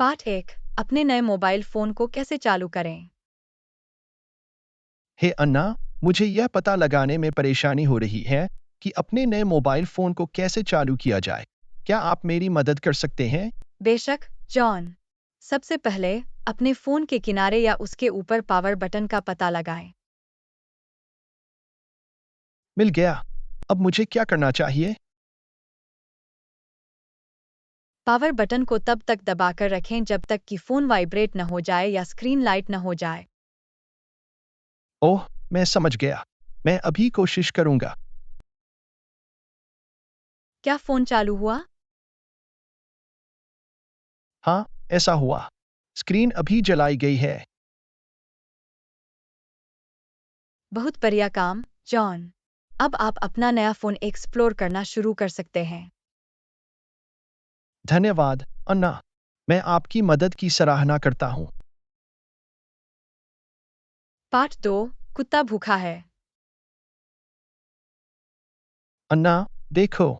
पाठ 1। अपने नए मोबाइल फ़ोन को कैसे चालू करें? हे अन्ना, मुझे यह पता लगाने में परेशानी हो रही है कि अपने नए मोबाइल फ़ोन को कैसे चालू किया जाए। क्या आप मेरी मदद कर सकते हैं? बेशक, जॉन। सबसे पहले, अपने फ़ोन के किनारे या उसके ऊपर पावर बटन का पता लगाएं। मिल गया। अब मुझे क्या करना चाहिए? पावर बटन को तब तक दबाकर रखें जब तक कि फ़ोन वाइब्रेट न हो जाए या स्क्रीन लाइट न हो जाए। ओह, मैं समझ गया। मैं अभी कोशिश करूँगा। क्या फ़ोन चालू हुआ? हाँ, ऐसा हुआ। स्क्रीन अभी जलाई गई है। बहुत बढ़िया काम, जॉन। अब आप अपना नया फ़ोन एक्सप्लोर करना शुरू कर सकते हैं। धन्यवाद, अन्ना। मैं आपकी मदद की सराहना करता हूँ। पाठ 2। कुत्ता भूखा है। अन्ना, देखो।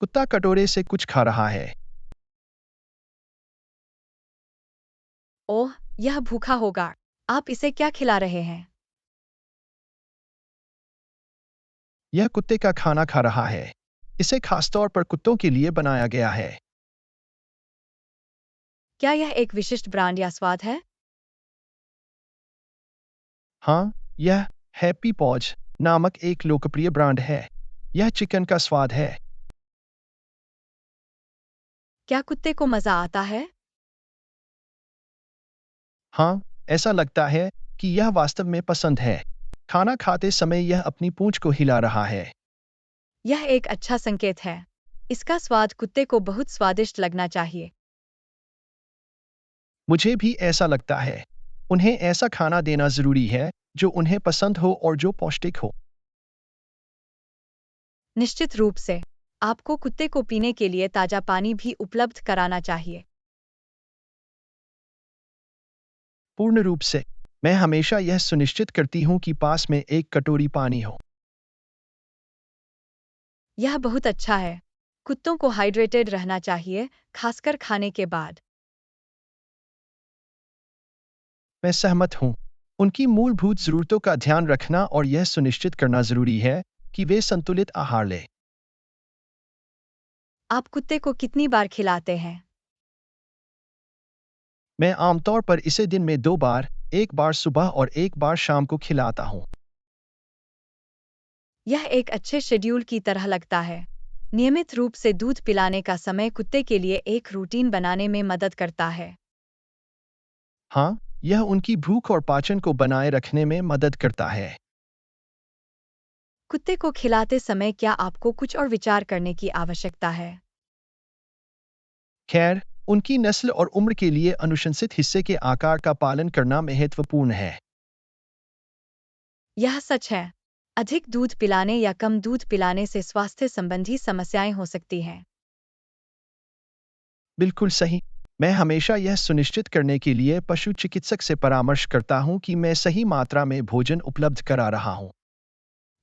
कुत्ता कटोरे से कुछ खा रहा है। ओह, यह भूखा होगा। आप इसे क्या खिला रहे हैं? यह कुत्ते का खाना खा रहा है। इसे खासतौर पर कुत्तों के लिए बनाया गया है। क्या यह एक विशिष्ट ब्रांड या स्वाद है? हाँ, यह हैप्पी पॉज नामक एक लोकप्रिय ब्रांड है। यह चिकन का स्वाद है। क्या कुत्ते को मज़ा आता है? हाँ, ऐसा लगता है कि यह वास्तव में पसंद है। खाना खाते समय यह अपनी पूंछ को हिला रहा है। यह एक अच्छा संकेत है। इसका स्वाद कुत्ते को बहुत स्वादिष्ट लगना चाहिए। मुझे भी ऐसा लगता है। उन्हें ऐसा खाना देना जरूरी है जो उन्हें पसंद हो और जो पौष्टिक हो। निश्चित रूप से, आपको कुत्ते को पीने के लिए ताज़ा पानी भी उपलब्ध कराना चाहिए। पूर्ण रूप से। मैं हमेशा यह सुनिश्चित करती हूँ कि पास में एक कटोरी पानी हो। यह बहुत अच्छा है। कुत्तों को हाइड्रेटेड रहना चाहिए, खासकर खाने के बाद। मैं सहमत हूँ। उनकी मूलभूत ज़रूरतों का ध्यान रखना और यह सुनिश्चित करना ज़रूरी है कि वे संतुलित आहार लें। आप कुत्ते को कितनी बार खिलाते हैं? मैं आमतौर पर इसे दिन में 2 बार, एक बार सुबह और एक बार शाम को खिलाता हूँ। यह एक अच्छे शेड्यूल की तरह लगता है। नियमित रूप से दूध पिलाने का समय कुत्ते के लिए एक रूटीन बनाने में मदद करता है। हाँ, यह उनकी भूख और पाचन को बनाए रखने में मदद करता है। कुत्ते को खिलाते समय क्या आपको कुछ और विचार करने की आवश्यकता है? खैर, उनकी नस्ल और उम्र के लिए अनुशंसित हिस्से के आकार का पालन करना महत्वपूर्ण है। यह सच है। अधिक दूध पिलाने या कम दूध पिलाने से स्वास्थ्य संबंधी समस्याएं हो सकती हैं। बिल्कुल सही। मैं हमेशा यह सुनिश्चित करने के लिए पशु चिकित्सक से परामर्श करता हूँ कि मैं सही मात्रा में भोजन उपलब्ध करा रहा हूँ।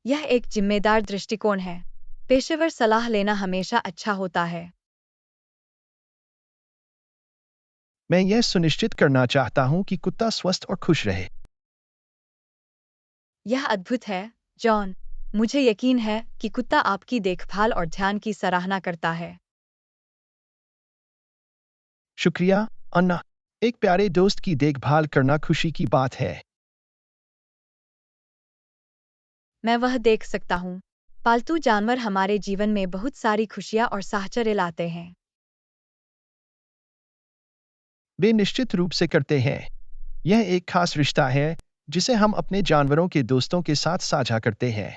यह एक जिम्मेदार दृष्टिकोण है। पेशेवर सलाह लेना हमेशा अच्छा होता है। मैं यह सुनिश्चित करना चाहता हूँ कि कुत्ता स्वस्थ और खुश रहे। यह अद्भुत है, जॉन। मुझे यकीन है कि कुत्ता आपकी देखभाल और ध्यान की सराहना करता है। शुक्रिया, अन्ना। एक प्यारे दोस्त की देखभाल करना खुशी की बात है। मैं वह देख सकता हूँ। पालतू जानवर हमारे जीवन में बहुत सारी खुशियाँ और साहचर्य लाते हैं। वे निश्चित रूप से करते हैं। यह एक खास रिश्ता है जिसे हम अपने जानवरों के दोस्तों के साथ साझा करते हैं।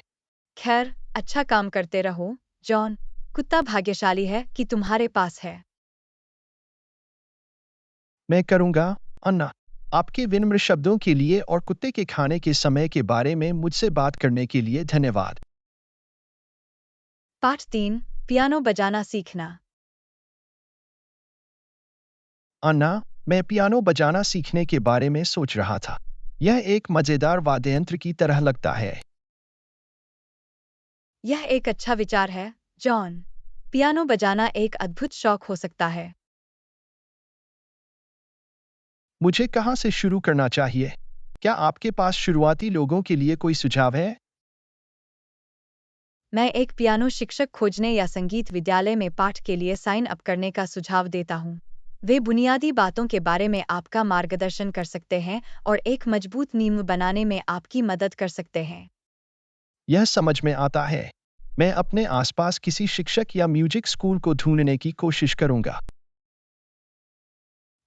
खैर, अच्छा काम करते रहो, जॉन। कुत्ता भाग्यशाली है कि तुम्हारे पास है। मैं करूँगा, अन्ना। आपके विनम्र शब्दों के लिए और कुत्ते के खाने के समय के बारे में मुझसे बात करने के लिए धन्यवाद। पाठ 3। पियानो बजाना सीखना। अन्ना, मैं पियानो बजाना सीखने के बारे में सोच रहा था। यह एक मज़ेदार वाद्ययंत्र की तरह लगता है। यह एक अच्छा विचार है, जॉन। पियानो बजाना एक अद्भुत शौक हो सकता है। मुझे कहाँ से शुरू करना चाहिए? क्या आपके पास शुरुआती लोगों के लिए कोई सुझाव है? मैं एक पियानो शिक्षक खोजने या संगीत विद्यालय में पाठ के लिए साइन अप करने का सुझाव देता हूँ। वे बुनियादी बातों के बारे में आपका मार्गदर्शन कर सकते हैं और एक मजबूत नींव बनाने में आपकी मदद कर सकते हैं। यह समझ में आता है। मैं अपने आसपास किसी शिक्षक या म्यूजिक स्कूल को ढूंढने की कोशिश करूंगा।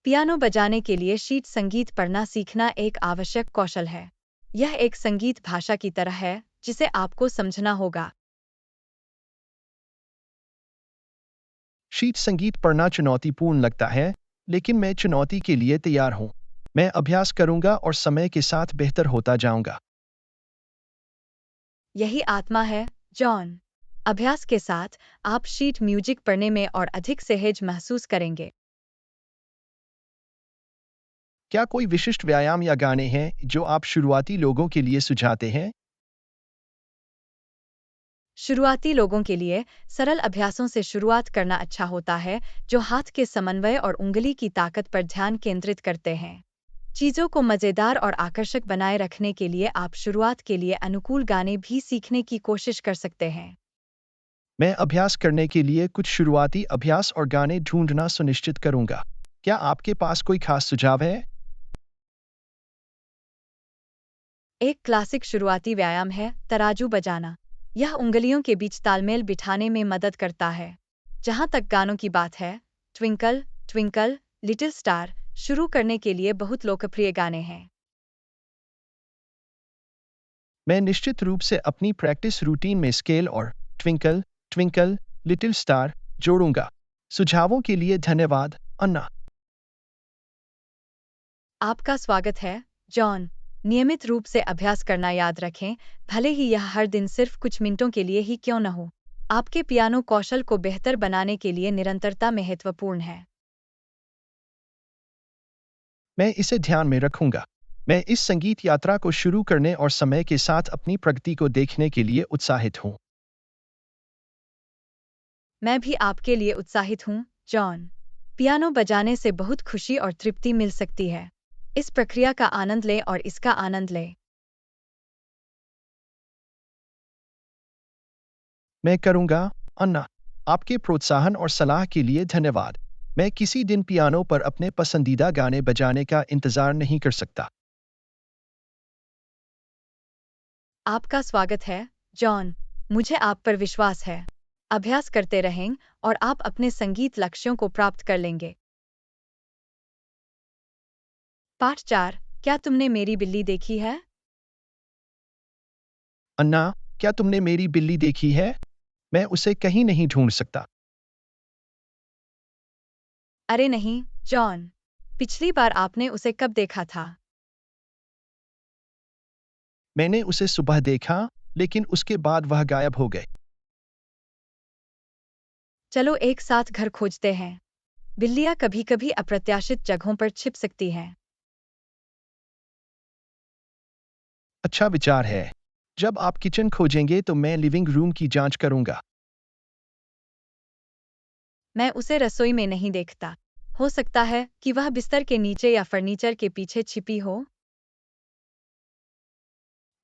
पियानो बजाने के लिए शीट संगीत पढ़ना सीखना एक आवश्यक कौशल है। यह एक संगीत भाषा की तरह है जिसे आपको समझना होगा। शीट संगीत पढ़ना चुनौतीपूर्ण लगता है, लेकिन मैं चुनौती के लिए तैयार हूँ। मैं अभ्यास करूंगा और समय के साथ बेहतर होता जाऊंगा। यही आत्मा है, जॉन। अभ्यास के साथ आप शीट म्यूजिक पढ़ने में और अधिक सहज महसूस करेंगे। क्या कोई विशिष्ट व्यायाम या गाने हैं जो आप शुरुआती लोगों के लिए सुझाते हैं? शुरुआती लोगों के लिए सरल अभ्यासों से शुरुआत करना अच्छा होता है, जो हाथ के समन्वय और उंगली की ताकत पर ध्यान केंद्रित करते हैं। चीजों को मजेदार और आकर्षक बनाए रखने के लिए आप शुरुआत के लिए अनुकूल गाने भी सीखने की कोशिश कर सकते हैं। मैं अभ्यास करने के लिए कुछ शुरुआती अभ्यास और गाने ढूंढना सुनिश्चित करूंगा। क्या आपके पास कोई खास सुझाव है? एक क्लासिक शुरुआती व्यायाम है तराजू बजाना। यह उंगलियों के बीच तालमेल बिठाने में मदद करता है। जहां तक गानों की बात है, ट्विंकल ट्विंकल लिटिल स्टार शुरू करने के लिए बहुत लोकप्रिय गाने हैं। मैं निश्चित रूप से अपनी प्रैक्टिस रूटीन में स्केल और ट्विंकल ट्विंकल लिटिल स्टार जोड़ूंगा। सुझावों के लिए धन्यवाद, अन्ना। आपका स्वागत है, जॉन। नियमित रूप से अभ्यास करना याद रखें, भले ही यह हर दिन सिर्फ कुछ मिनटों के लिए ही क्यों न हो। आपके पियानो कौशल को बेहतर बनाने के लिए निरंतरता महत्वपूर्ण है। मैं इसे ध्यान में रखूंगा। मैं इस संगीत यात्रा को शुरू करने और समय के साथ अपनी प्रगति को देखने के लिए उत्साहित हूँ। मैं भी आपके लिए उत्साहित हूँ, जॉन। पियानो बजाने से बहुत खुशी और तृप्ति मिल सकती है। इस प्रक्रिया का आनंद लें और इसका आनंद लें। मैं करूंगा, अन्ना। आपके प्रोत्साहन और सलाह के लिए धन्यवाद। मैं किसी दिन पियानो पर अपने पसंदीदा गाने बजाने का इंतजार नहीं कर सकता। आपका स्वागत है, जॉन। मुझे आप पर विश्वास है। अभ्यास करते रहें और आप अपने संगीत लक्ष्यों को प्राप्त कर लेंगे। पाठ 4। क्या तुमने मेरी बिल्ली देखी है? अन्ना, क्या तुमने मेरी बिल्ली देखी है? मैं उसे कहीं नहीं ढूंढ सकता। अरे नहीं, जॉन। पिछली बार आपने उसे कब देखा था? मैंने उसे सुबह देखा, लेकिन उसके बाद वह गायब हो गए। चलो एक साथ घर खोजते हैं। बिल्लियाँ कभी-कभी अप्रत्याशित जगहों पर छिप सकती हैं। अच्छा विचार है। जब आप किचन खोजेंगे तो मैं लिविंग रूम की जांच करूंगा। मैं उसे रसोई में नहीं देखता। हो सकता है कि वह बिस्तर के नीचे या फर्नीचर के पीछे छिपी हो।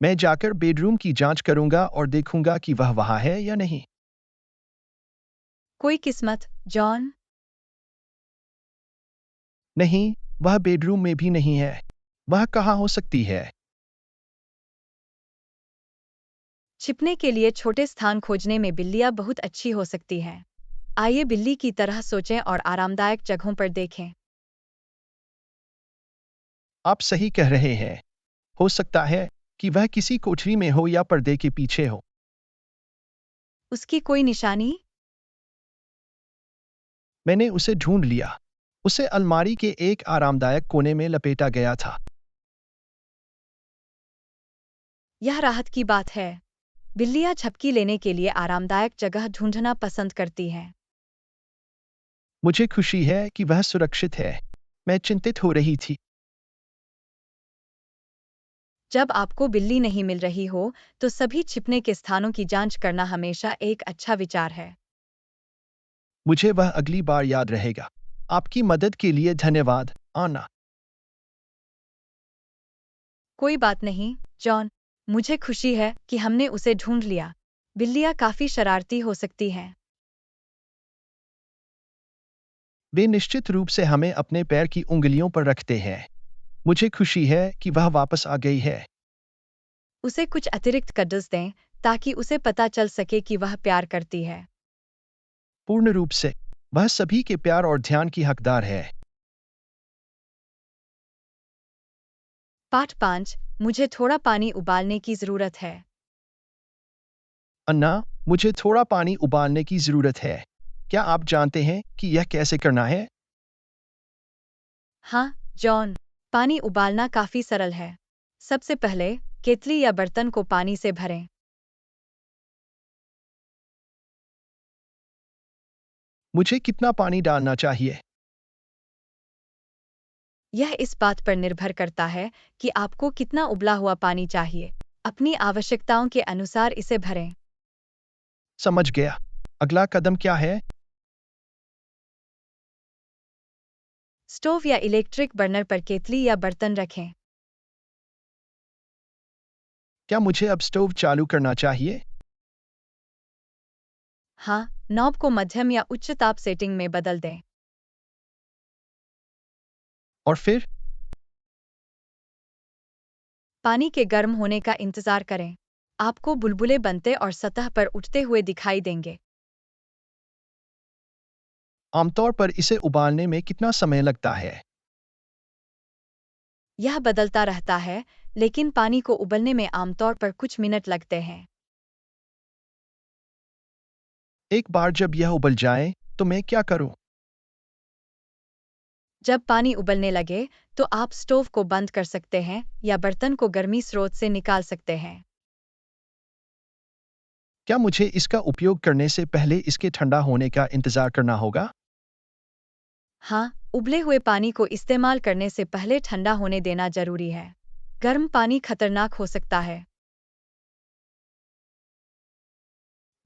मैं जाकर बेडरूम की जांच करूंगा और देखूंगा कि वह वहां है या नहीं। कोई किस्मत, जॉन। नहीं, वह बेडरूम में भी नहीं है। वह कहाँ हो सकती है? छिपने के लिए छोटे स्थान खोजने में बिल्लियाँ बहुत अच्छी हो सकती हैं। आइए बिल्ली की तरह सोचें और आरामदायक जगहों पर देखें। आप सही कह रहे हैं। हो सकता है कि वह किसी कोठरी में हो या पर्दे के पीछे हो। उसकी कोई निशानी? मैंने उसे ढूंढ लिया। उसे अलमारी के एक आरामदायक कोने में लपेटा गया था। यह राहत की बात है। बिल्लियाँ झपकी लेने के लिए आरामदायक जगह ढूंढना पसंद करती हैं। मुझे खुशी है कि वह सुरक्षित है। मैं चिंतित हो रही थी। जब आपको बिल्ली नहीं मिल रही हो, तो सभी छिपने के स्थानों की जांच करना हमेशा एक अच्छा विचार है। मुझे वह अगली बार याद रहेगा। आपकी मदद के लिए धन्यवाद, आना। कोई बात नहीं, जॉन। मुझे खुशी है कि हमने उसे ढूंढ लिया। बिल्लियां काफी शरारती हो सकती हैं। वे निश्चित रूप से हमें अपने पैर की उंगलियों पर रखते हैं। मुझे खुशी है कि वह वापस आ गई है। उसे कुछ अतिरिक्त कड्स दें ताकि उसे पता चल सके कि वह प्यार करती है। पूर्ण रूप से। वह सभी के प्यार और ध्यान की हकदार है। पाठ 5। मुझे थोड़ा पानी उबालने की जरूरत है। अन्ना, मुझे थोड़ा पानी उबालने की जरूरत है। क्या आप जानते हैं कि यह कैसे करना है? हाँ, जॉन। पानी उबालना काफी सरल है। सबसे पहले केतली या बर्तन को पानी से भरें। मुझे कितना पानी डालना चाहिए? यह इस बात पर निर्भर करता है कि आपको कितना उबला हुआ पानी चाहिए। अपनी आवश्यकताओं के अनुसार इसे भरें। समझ गया। अगला कदम क्या है? स्टोव या इलेक्ट्रिक बर्नर पर केतली या बर्तन रखें। क्या मुझे अब स्टोव चालू करना चाहिए? हाँ, नॉब को मध्यम या उच्च ताप सेटिंग में बदल दें। और फिर? पानी के गर्म होने का इंतजार करें। आपको बुलबुले बनते और सतह पर उठते हुए दिखाई देंगे। आमतौर पर इसे उबालने में कितना समय लगता है? यह बदलता रहता है, लेकिन पानी को उबलने में आमतौर पर कुछ मिनट लगते हैं। एक बार जब यह उबल जाए, तो मैं क्या करूं? जब पानी उबलने लगे, तो आप स्टोव को बंद कर सकते हैं या बर्तन को गर्मी स्रोत से निकाल सकते हैं। क्या मुझे इसका उपयोग करने से पहले इसके ठंडा होने का इंतजार करना होगा? हाँ, उबले हुए पानी को इस्तेमाल करने से पहले ठंडा होने देना जरूरी है। गर्म पानी खतरनाक हो सकता है।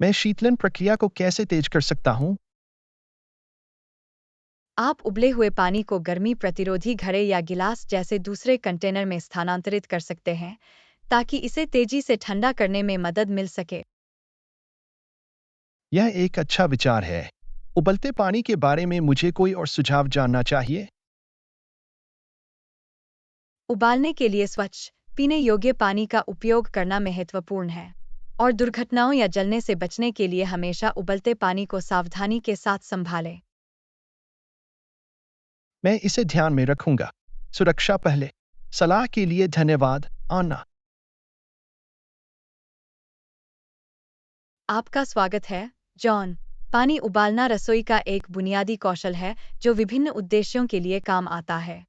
मैं शीतलन प्रक्रिया को कैसे तेज कर सकता हूं? आप उबले हुए पानी को गर्मी प्रतिरोधी घड़े या गिलास जैसे दूसरे कंटेनर में स्थानांतरित कर सकते हैं, ताकि इसे तेजी से ठंडा करने में मदद मिल सके। यह एक अच्छा विचार है। उबलते पानी के बारे में मुझे कोई और सुझाव जानना चाहिए। उबालने के लिए स्वच्छ, पीने योग्य पानी का उपयोग करना महत्वपूर्ण है। और दुर्घटनाओं या जलने से बचने के लिए हमेशा उबलते पानी को सावधानी के साथ संभालें। मैं इसे ध्यान में रखूंगा। सुरक्षा पहले। सलाह के लिए धन्यवाद, अन्ना। आपका स्वागत है, जॉन। पानी उबालना रसोई का एक बुनियादी कौशल है जो विभिन्न उद्देश्यों के लिए काम आता है।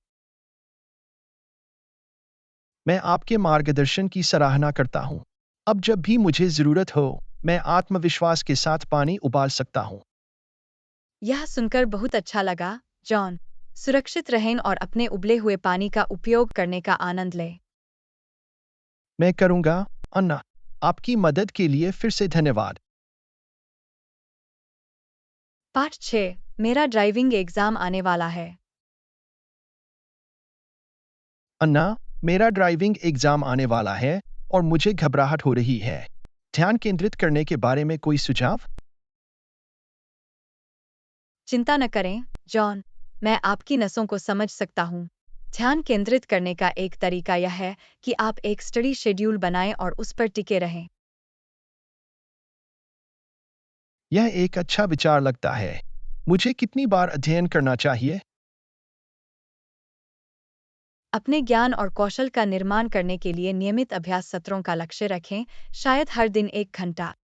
मैं आपके मार्गदर्शन की सराहना करता हूं। अब जब भी मुझे जरूरत हो, मैं आत्मविश्वास के साथ पानी उबाल सकता हूं। यह सुनकर बहुत अच्छा लगा, जॉन। सुरक्षित रहें और अपने उबले हुए पानी का उपयोग करने का आनंद लें। मैं करूंगा, अन्ना। आपकी मदद के लिए फिर से धन्यवाद। पाठ 6। मेरा ड्राइविंग एग्जाम आने वाला है। अन्ना, मेरा ड्राइविंग एग्जाम आने वाला है और मुझे घबराहट हो रही है। ध्यान केंद्रित करने के बारे में कोई सुझाव? चिंता न करें, जॉन। मैं आपकी नसों को समझ सकता हूँ। ध्यान केंद्रित करने का एक तरीका यह है कि आप एक स्टडी शेड्यूल बनाएं और उस पर टिके रहें। यह एक अच्छा विचार लगता है। मुझे कितनी बार अध्ययन करना चाहिए? अपने ज्ञान और कौशल का निर्माण करने के लिए नियमित अभ्यास सत्रों का लक्ष्य रखें, शायद हर दिन 1 घंटा।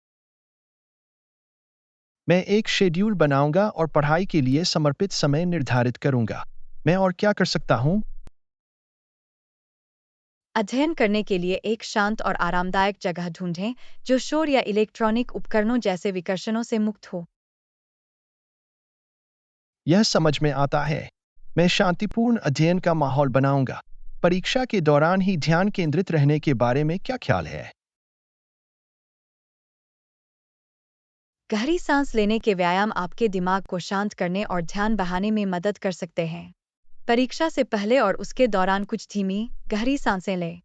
मैं एक शेड्यूल बनाऊंगा और पढ़ाई के लिए समर्पित समय निर्धारित करूंगा। मैं और क्या कर सकता हूं? अध्ययन करने के लिए एक शांत और आरामदायक जगह ढूंढें जो शोर या इलेक्ट्रॉनिक उपकरणों जैसे विकर्षणों से मुक्त हो। यह समझ में आता है। मैं शांतिपूर्ण अध्ययन का माहौल बनाऊंगा। परीक्षा के दौरान ही ध्यान केंद्रित रहने के बारे में क्या ख्याल है? गहरी सांस लेने के व्यायाम आपके दिमाग को शांत करने और ध्यान बढ़ाने में मदद कर सकते हैं। परीक्षा से पहले और उसके दौरान कुछ धीमी, गहरी सांसें लें।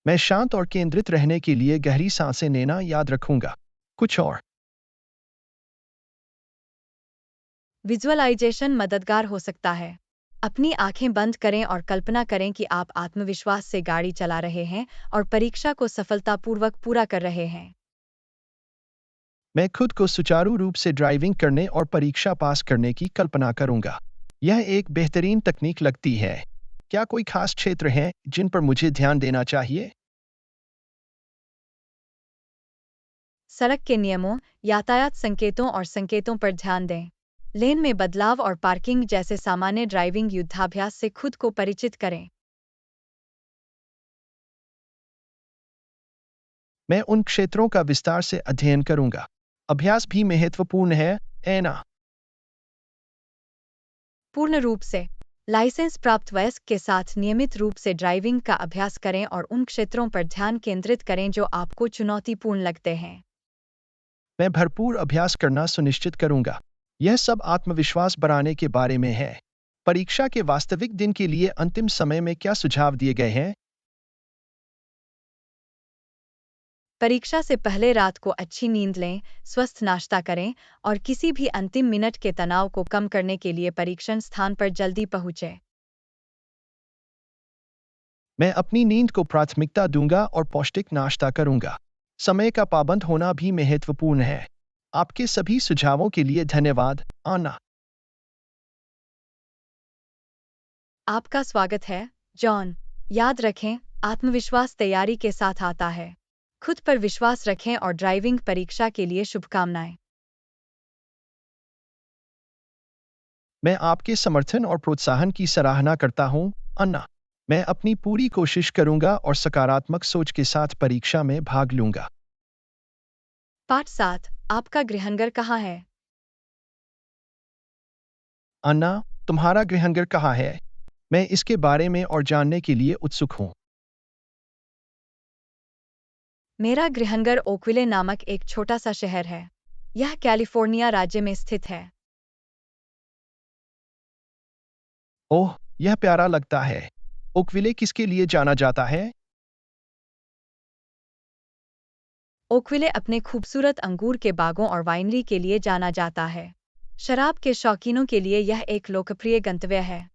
मैं शांत और केंद्रित रहने के लिए गहरी सांसें लेना याद रखूंगा। कुछ और विजुअलाइजेशन मददगार हो सकता है। अपनी आंखें बंद करें और कल्पना करें कि आप आत्मविश्वास से गाड़ी चला रहे हैं और परीक्षा को सफलतापूर्वक पूरा कर रहे हैं। मैं खुद को सुचारू रूप से ड्राइविंग करने और परीक्षा पास करने की कल्पना करूंगा। यह एक बेहतरीन तकनीक लगती है। क्या कोई खास क्षेत्र है जिन पर मुझे ध्यान देना चाहिए? सड़क के नियमों, यातायात संकेतों और संकेतों पर ध्यान दें। लेन में बदलाव और पार्किंग जैसे सामान्य ड्राइविंग युद्धाभ्यास से खुद को परिचित करें। मैं उन क्षेत्रों का विस्तार से अध्ययन करूंगा। अभ्यास भी महत्वपूर्ण है ना? पूर्ण रूप से। लाइसेंस प्राप्त वयस्क के साथ नियमित रूप से ड्राइविंग का अभ्यास करें और उन क्षेत्रों पर ध्यान केंद्रित करें जो आपको चुनौतीपूर्ण लगते हैं। मैं भरपूर अभ्यास करना सुनिश्चित करूंगा। यह सब आत्मविश्वास बढ़ाने के बारे में है। परीक्षा के वास्तविक दिन के लिए अंतिम समय में क्या सुझाव दिए गए हैं? परीक्षा से पहले रात को अच्छी नींद लें, स्वस्थ नाश्ता करें और किसी भी अंतिम मिनट के तनाव को कम करने के लिए परीक्षण स्थान पर जल्दी पहुंचें। मैं अपनी नींद को प्राथमिकता दूंगा और पौष्टिक नाश्ता करूंगा। समय का पाबंद होना भी महत्वपूर्ण है। आपके सभी सुझावों के लिए धन्यवाद, आना। आपका स्वागत है, जॉन। याद रखें, आत्मविश्वास तैयारी के साथ आता है। खुद पर विश्वास रखें और ड्राइविंग परीक्षा के लिए शुभकामनाएं। मैं आपके समर्थन और प्रोत्साहन की सराहना करता हूं, अन्ना। मैं अपनी पूरी कोशिश करूंगा और सकारात्मक सोच के साथ परीक्षा में भाग लूंगा। पाठ 7। आपका गृहनगर कहाँ है? अन्ना, तुम्हारा गृहनगर कहाँ है? मैं इसके बारे में और जानने के लिए उत्सुक हूँ। मेरा गृहनगर ओकविले नामक एक छोटा सा शहर है। यह कैलिफोर्निया राज्य में स्थित है। ओह, यह प्यारा लगता है। ओकविले किसके लिए जाना जाता है? ओकविले अपने खूबसूरत अंगूर के बागों और वाइनरी के लिए जाना जाता है। शराब के शौकीनों के लिए यह एक लोकप्रिय गंतव्य है।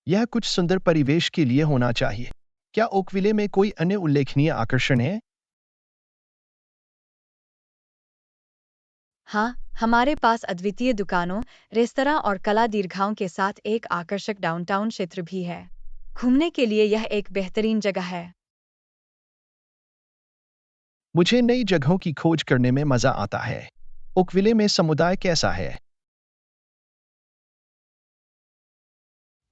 यह कुछ सुंदर परिवेश के लिए होना चाहिए। क्या ओकविले में कोई अन्य उल्लेखनीय आकर्षण है? हाँ, हमारे पास अद्वितीय दुकानों, रेस्तरां और कला दीर्घाओं के साथ एक आकर्षक डाउनटाउन क्षेत्र भी है। घूमने के लिए यह एक बेहतरीन जगह है। मुझे नई जगहों की खोज करने में मजा आता है। ओकविले में समुदाय कैसा है?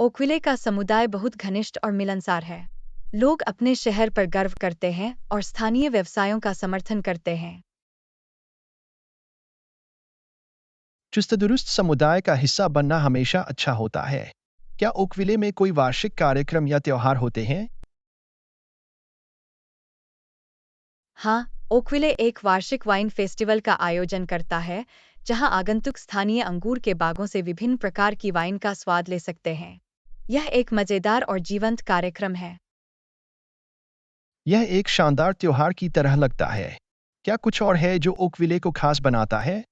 ओकविले का समुदाय बहुत घनिष्ठ और मिलनसार है। लोग अपने शहर पर गर्व करते हैं और स्थानीय व्यवसायों का समर्थन करते हैं। चुस्त-दुरुस्त समुदाय का हिस्सा बनना हमेशा अच्छा होता है। क्या ओकविले में कोई वार्षिक कार्यक्रम या त्योहार होते हैं? हाँ, ओकविले एक वार्षिक वाइन फेस्टिवल का आयोजन करता है, जहां आगंतुक स्थानीय अंगूर के बागों से विभिन्न प्रकार की वाइन का स्वाद ले सकते हैं। यह एक मजेदार और जीवंत कार्यक्रम है। यह एक शानदार त्योहार की तरह लगता है। क्या कुछ और है जो ओकविले को खास बनाता है?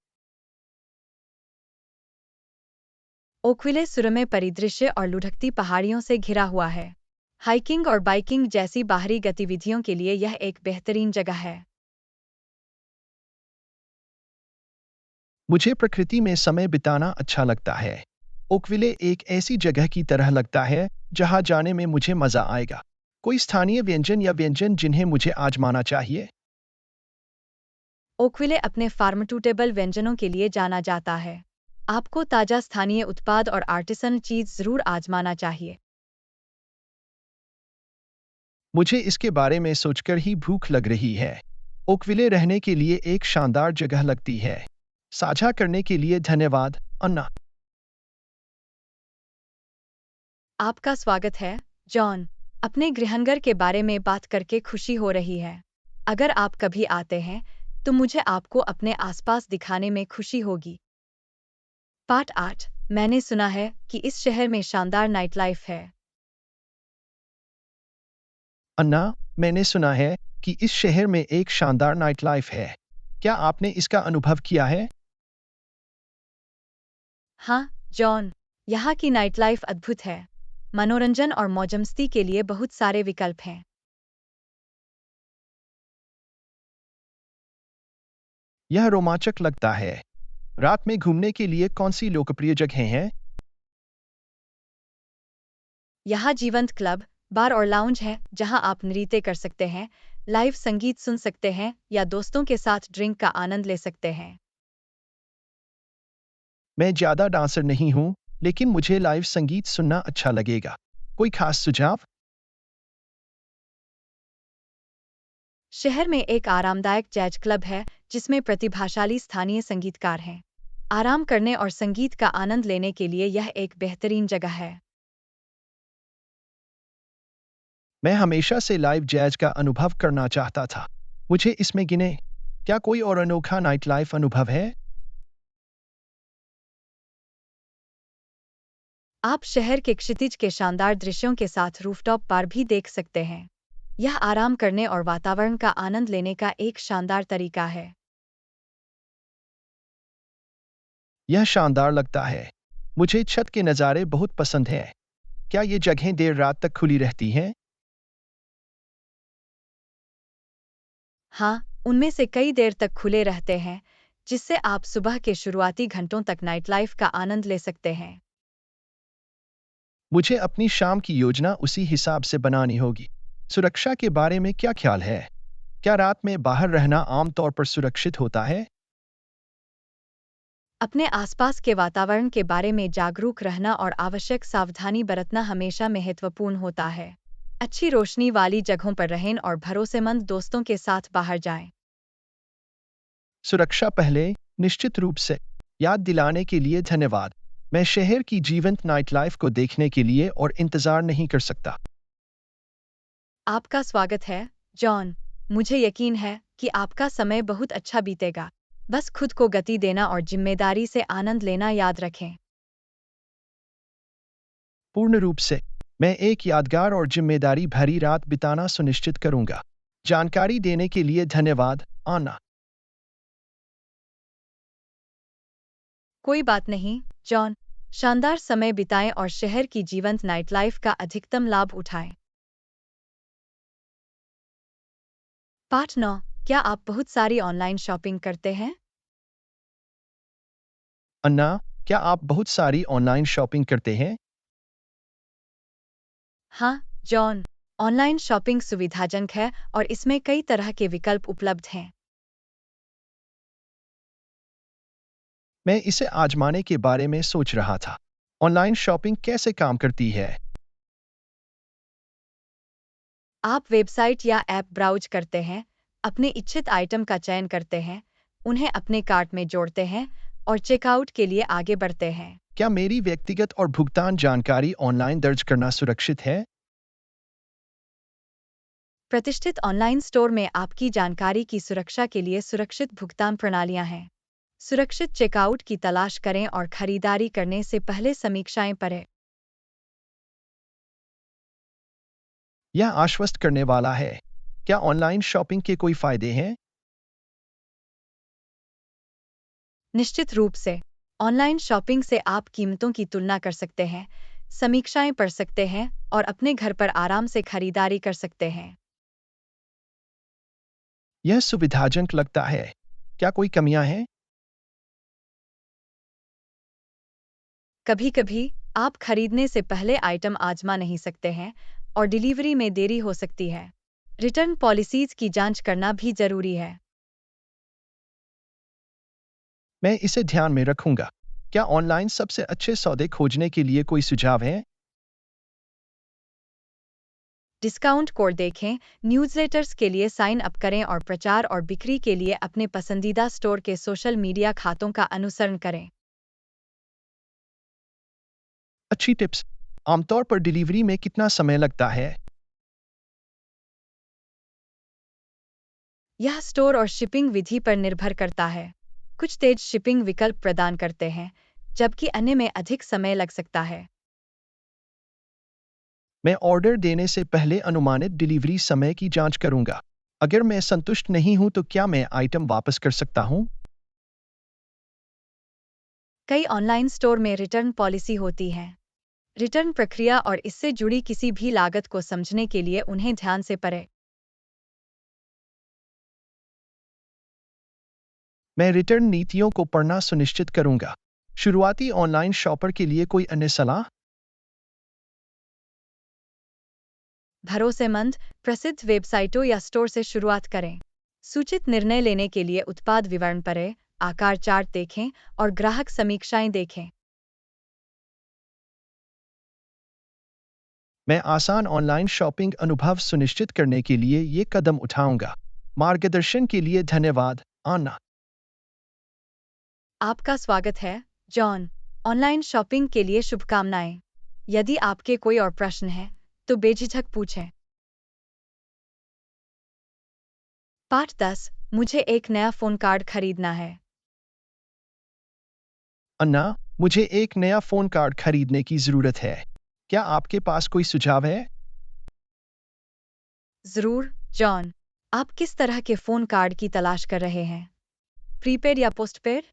ओकविले सुरम्य परिदृश्य और लुढ़कती पहाड़ियों से घिरा हुआ है। हाइकिंग और बाइकिंग जैसी बाहरी गतिविधियों के लिए यह एक बेहतरीन जगह है। मुझे प्रकृति में समय बिताना अच्छा लगता है। ओकविले एक ऐसी जगह की तरह लगता है जहां जाने में मुझे मजा आएगा। कोई स्थानीय व्यंजन या व्यंजन जिन्हें मुझे आजमाना चाहिए? ओकविले अपने फार्माटूटेबल व्यंजनों के लिए जाना जाता है। आपको ताजा स्थानीय उत्पाद और आर्टिसन चीज जरूर आजमाना चाहिए। मुझे इसके बारे में सोचकर ही भूख लग रही है। ओकविले रहने के लिए एक शानदार जगह लगती है। साझा करने के लिए धन्यवाद, अन्ना। आपका स्वागत है, जॉन। अपने गृहनगर के बारे में बात करके खुशी हो रही है। अगर आप कभी आते हैं, तो मुझे आपको अपने आसपास दिखाने में खुशी होगी। पाठ 8। मैंने सुना है कि इस शहर में शानदार नाइट लाइफ है। अन्ना, मैंने सुना है कि इस शहर में एक शानदार नाइट लाइफ है। क्या आपने इसका अनुभव किया है? हाँ, जॉन, यहाँ की नाइट लाइफ अद्भुत है। मनोरंजन और मौजमस्ती के लिए बहुत सारे विकल्प हैं। यह रोमांचक लगता है। रात में घूमने के लिए कौन सी लोकप्रिय जगहें हैं? यहाँ जीवंत क्लब, बार और लाउंज है जहाँ आप नृत्य कर सकते हैं, लाइव संगीत सुन सकते हैं या दोस्तों के साथ ड्रिंक का आनंद ले सकते हैं। मैं ज़्यादा डांसर नहीं हूँ, लेकिन मुझे लाइव संगीत सुनना अच्छा लगेगा। कोई खास सुझाव? शहर में एक आरामदायक जैज क्लब है जिसमें प्रतिभाशाली स्थानीय संगीतकार हैं। आराम करने और संगीत का आनंद लेने के लिए यह एक बेहतरीन जगह है। मैं हमेशा से लाइव जैज का अनुभव करना चाहता था। मुझे इसमें गिने। क्या कोई और अनोखा नाइट लाइफ अनुभव है? आप शहर के क्षितिज के शानदार दृश्यों के साथ रूफटॉप बार भी देख सकते हैं। यह आराम करने और वातावरण का आनंद लेने का एक शानदार तरीका है। यह शानदार लगता है। मुझे छत के नज़ारे बहुत पसंद हैं। क्या ये जगहें देर रात तक खुली रहती हैं? हाँ, उनमें से कई देर तक खुले रहते हैं, जिससे आप सुबह के शुरुआती घंटों तक नाइट लाइफ का आनंद ले सकते हैं। मुझे अपनी शाम की योजना उसी हिसाब से बनानी होगी। सुरक्षा के बारे में क्या ख्याल है? क्या रात में बाहर रहना आमतौर पर सुरक्षित होता है? अपने आसपास के वातावरण के बारे में जागरूक रहना और आवश्यक सावधानी बरतना हमेशा महत्वपूर्ण होता है। अच्छी रोशनी वाली जगहों पर रहें और भरोसेमंद दोस्तों के साथ बाहर जाएं। सुरक्षा पहले, निश्चित रूप से। याद दिलाने के लिए धन्यवाद। मैं शहर की जीवंत नाइट लाइफ को देखने के लिए और इंतज़ार नहीं कर सकता। आपका स्वागत है, जॉन। मुझे यकीन है कि आपका समय बहुत अच्छा बीतेगा। बस खुद को गति देना और जिम्मेदारी से आनंद लेना याद रखें। पूर्ण रूप से। मैं एक यादगार और जिम्मेदारी भरी रात बिताना सुनिश्चित करूंगा। जानकारी देने के लिए धन्यवाद, आना। कोई बात नहीं, जॉन। शानदार समय बिताएं और शहर की जीवंत नाइट लाइफ का अधिकतम लाभ उठाएं। पाठ 9। क्या आप बहुत सारी ऑनलाइन शॉपिंग करते हैं? अन्ना, क्या आप बहुत सारी ऑनलाइन शॉपिंग करते हैं? हाँ, जॉन। ऑनलाइन शॉपिंग सुविधाजनक है और इसमें कई तरह के विकल्प उपलब्ध हैं। मैं इसे आजमाने के बारे में सोच रहा था। ऑनलाइन शॉपिंग कैसे काम करती है? आप वेबसाइट या ऐप ब्राउज करते हैं, अपने इच्छित आइटम का चयन करते हैं, उन्हें अपने कार्ट में जोड़ते हैं और चेकआउट के लिए आगे बढ़ते हैं। क्या मेरी व्यक्तिगत और भुगतान जानकारी ऑनलाइन दर्ज करना सुरक्षित है? प्रतिष्ठित ऑनलाइन स्टोर में आपकी जानकारी की सुरक्षा के लिए सुरक्षित भुगतान प्रणालियां हैं। सुरक्षित चेकआउट की तलाश करें और खरीदारी करने से पहले समीक्षाएं पढ़ें। यह आश्वस्त करने वाला है। क्या ऑनलाइन शॉपिंग के कोई फायदे हैं? निश्चित रूप से। ऑनलाइन शॉपिंग से आप कीमतों की तुलना कर सकते हैं, समीक्षाएं पढ़ सकते हैं और अपने घर पर आराम से खरीदारी कर सकते हैं। यह सुविधाजनक लगता है। क्या कोई कमियां हैं? कभी-कभी आप खरीदने से पहले आइटम आजमा नहीं सकते हैं और डिलीवरी में देरी हो सकती है। रिटर्न पॉलिसीज की जांच करना भी जरूरी है। मैं इसे ध्यान में रखूंगा। क्या ऑनलाइन सबसे अच्छे सौदे खोजने के लिए कोई सुझाव है? डिस्काउंट कोड देखें, न्यूज़लेटर्स के लिए साइन अप करें और प्रचार और बिक्री के लिए अपने पसंदीदा स्टोर के सोशल मीडिया खातों का अनुसरण करें। अच्छी टिप्स। आमतौर पर डिलीवरी में कितना समय लगता है? यह स्टोर और शिपिंग विधि पर निर्भर करता है। कुछ तेज शिपिंग विकल्प प्रदान करते हैं, जबकि अन्य में अधिक समय लग सकता है। मैं ऑर्डर देने से पहले अनुमानित डिलीवरी समय की जांच करूंगा। अगर मैं संतुष्ट नहीं हूं तो क्या मैं आइटम वापस कर सकता हूं? कई ऑनलाइन स्टोर में रिटर्न पॉलिसी होती है। रिटर्न प्रक्रिया और इससे जुड़ी किसी भी लागत को समझने के लिए उन्हें ध्यान से पढ़ें। मैं रिटर्न नीतियों को पढ़ना सुनिश्चित करूंगा। शुरुआती ऑनलाइन शॉपर के लिए कोई अन्य सलाह? भरोसेमंद, प्रसिद्ध वेबसाइटों या स्टोर से शुरुआत करें। सूचित निर्णय लेने के लिए उत्पाद विवरण पढ़ें, आकार चार्ट देखें और ग्राहक समीक्षाएं देखें। मैं आसान ऑनलाइन शॉपिंग अनुभव सुनिश्चित करने के लिए ये कदम उठाऊंगा। मार्गदर्शन के लिए धन्यवाद, आना। आपका स्वागत है, जॉन। ऑनलाइन शॉपिंग के लिए शुभकामनाएं। यदि आपके कोई और प्रश्न है, तो बेझिझक पूछें। पाठ 10। मुझे एक नया फोन कार्ड खरीदना है। अन्ना, मुझे एक नया फोन कार्ड खरीदने की जरूरत है। क्या आपके पास कोई सुझाव है? जरूर, जॉन। आप किस तरह के फोन कार्ड की तलाश कर रहे हैं? प्रीपेड या पोस्टपेड?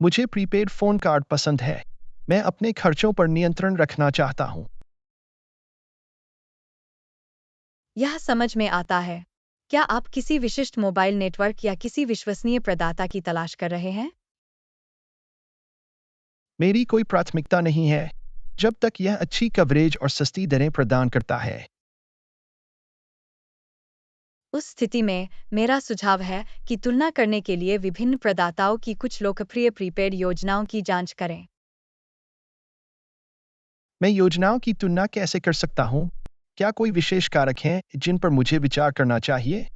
मुझे प्रीपेड फोन कार्ड पसंद है। मैं अपने खर्चों पर नियंत्रण रखना चाहता हूँ। यह समझ में आता है। क्या आप किसी विशिष्ट मोबाइल नेटवर्क या किसी विश्वसनीय प्रदाता की तलाश कर रहे हैं? मेरी कोई प्राथमिकता नहीं है, जब तक यह अच्छी कवरेज और सस्ती दरें प्रदान करता है। उस स्थिति में मेरा सुझाव है कि तुलना करने के लिए विभिन्न प्रदाताओं की कुछ लोकप्रिय प्रीपेड योजनाओं की जांच करें। मैं योजनाओं की तुलना कैसे कर सकता हूँ? क्या कोई विशेष कारक हैं जिन पर मुझे विचार करना चाहिए?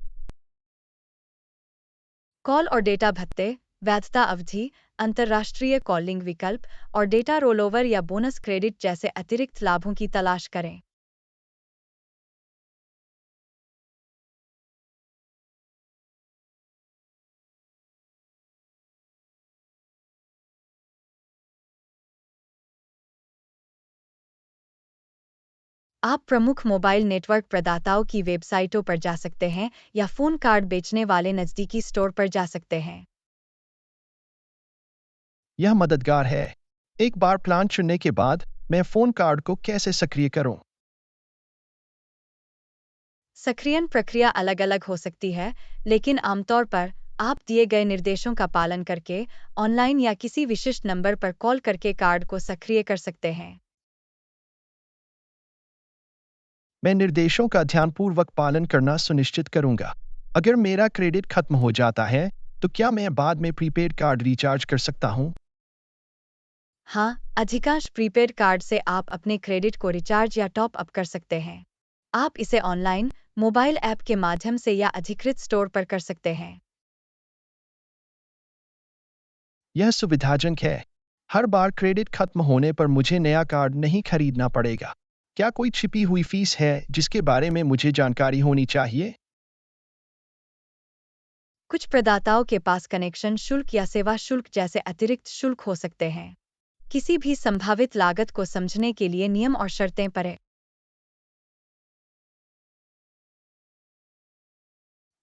कॉल और डेटा भत्ते, वैधता अवधि, अंतर्राष्ट्रीय कॉलिंग विकल्प और डेटा रोलओवर या बोनस क्रेडिट जैसे अतिरिक्त लाभों की तलाश करें। आप प्रमुख मोबाइल नेटवर्क प्रदाताओं की वेबसाइटों पर जा सकते हैं या फोन कार्ड बेचने वाले नज़दीकी स्टोर पर जा सकते हैं। यह मददगार है। एक बार प्लान चुनने के बाद, मैं फोन कार्ड को कैसे सक्रिय करूं? सक्रियण प्रक्रिया अलग-अलग हो सकती है, लेकिन आमतौर पर आप दिए गए निर्देशों का पालन करके ऑनलाइन या किसी विशिष्ट नंबर पर कॉल करके कार्ड को सक्रिय कर सकते हैं। मैं निर्देशों का ध्यानपूर्वक पालन करना सुनिश्चित करूंगा। अगर मेरा क्रेडिट खत्म हो जाता है, तो क्या मैं बाद में प्रीपेड कार्ड रिचार्ज कर सकता हूं? हाँ, अधिकांश प्रीपेड कार्ड से आप अपने क्रेडिट को रिचार्ज या टॉप अप कर सकते हैं। आप इसे ऑनलाइन, मोबाइल ऐप के माध्यम से या अधिकृत स्टोर पर कर सकते हैं। यह सुविधाजनक है। हर बार क्रेडिट खत्म होने पर मुझे नया कार्ड नहीं खरीदना पड़ेगा। क्या कोई छिपी हुई फीस है जिसके बारे में मुझे जानकारी होनी चाहिए? कुछ प्रदाताओं के पास कनेक्शन शुल्क या सेवा शुल्क जैसे अतिरिक्त शुल्क हो सकते हैं। किसी भी संभावित लागत को समझने के लिए नियम और शर्तें पढ़ें।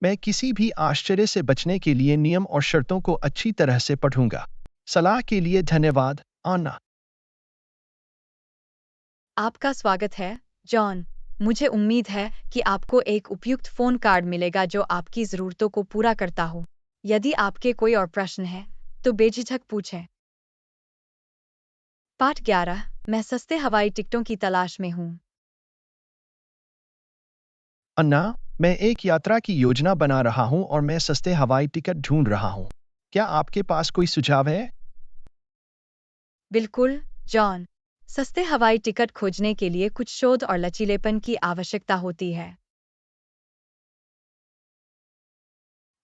मैं किसी भी आश्चर्य से बचने के लिए नियम और शर्तों को अच्छी तरह से पढ़ूंगा। सलाह के लिए धन्यवाद, आना। आपका स्वागत है, जॉन। मुझे उम्मीद है कि आपको एक उपयुक्त फोन कार्ड मिलेगा जो आपकी ज़रूरतों को पूरा करता हो। यदि आपके कोई और प्रश्न हैं, तो बेझिझक पूछें। पाठ 11। मैं सस्ते हवाई टिकटों की तलाश में हूँ। अन्ना, मैं एक यात्रा की योजना बना रहा हूं और मैं सस्ते हवाई टिकट ढूंढ रहा हूं। क्या आपके पास कोई सुझाव है? बिल्कुल, जॉन। सस्ते हवाई टिकट खोजने के लिए कुछ शोध और लचीलेपन की आवश्यकता होती है।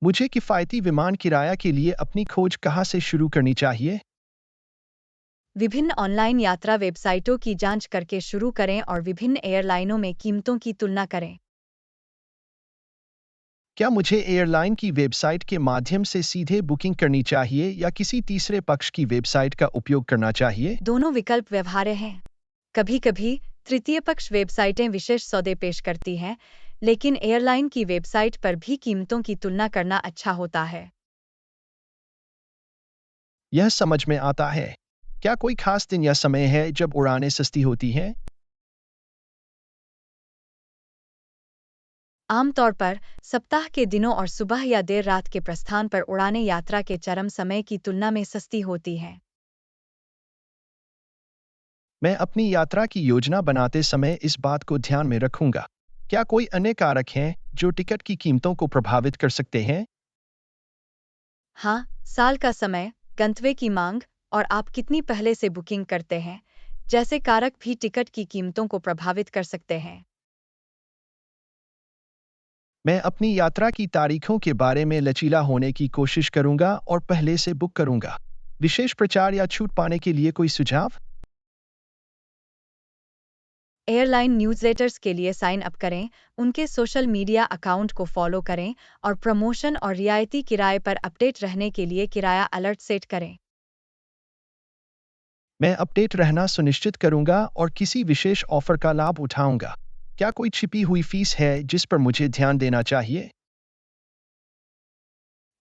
मुझे किफ़ायती विमान किराया के लिए अपनी खोज कहाँ से शुरू करनी चाहिए? विभिन्न ऑनलाइन यात्रा वेबसाइटों की जांच करके शुरू करें और विभिन्न एयरलाइनों में कीमतों की तुलना करें। क्या मुझे एयरलाइन की वेबसाइट के माध्यम से सीधे बुकिंग करनी चाहिए या किसी तीसरे पक्ष की वेबसाइट का उपयोग करना चाहिए? दोनों विकल्प व्यवहार्य हैं। कभी-कभी तृतीय पक्ष वेबसाइटें विशेष सौदे पेश करती हैं, लेकिन एयरलाइन की वेबसाइट पर भी कीमतों की तुलना करना अच्छा होता है। यह समझ में आता है। क्या कोई खास दिन या समय है जब उड़ानें सस्ती होती हैं? आमतौर पर सप्ताह के दिनों और सुबह या देर रात के प्रस्थान पर उड़ानें यात्रा के चरम समय की तुलना में सस्ती होती हैं। मैं अपनी यात्रा की योजना बनाते समय इस बात को ध्यान में रखूंगा। क्या कोई अन्य कारक हैं जो टिकट की कीमतों को प्रभावित कर सकते हैं? हाँ, साल का समय, गंतव्य की मांग और आप कितनी पहले से बुकिंग करते हैं, जैसे कारक भी टिकट की कीमतों को प्रभावित कर सकते हैं। मैं अपनी यात्रा की तारीखों के बारे में लचीला होने की कोशिश करूंगा और पहले से बुक करूंगा। विशेष प्रचार या छूट पाने के लिए कोई सुझाव? एयरलाइन न्यूज़लेटर्स के लिए साइन अप करें, उनके सोशल मीडिया अकाउंट को फॉलो करें और प्रमोशन और रियायती किराए पर अपडेट रहने के लिए किराया अलर्ट सेट करें। मैं अपडेट रहना सुनिश्चित करूंगा और किसी विशेष ऑफर का लाभ उठाऊंगा। क्या कोई छिपी हुई फीस है जिस पर मुझे ध्यान देना चाहिए?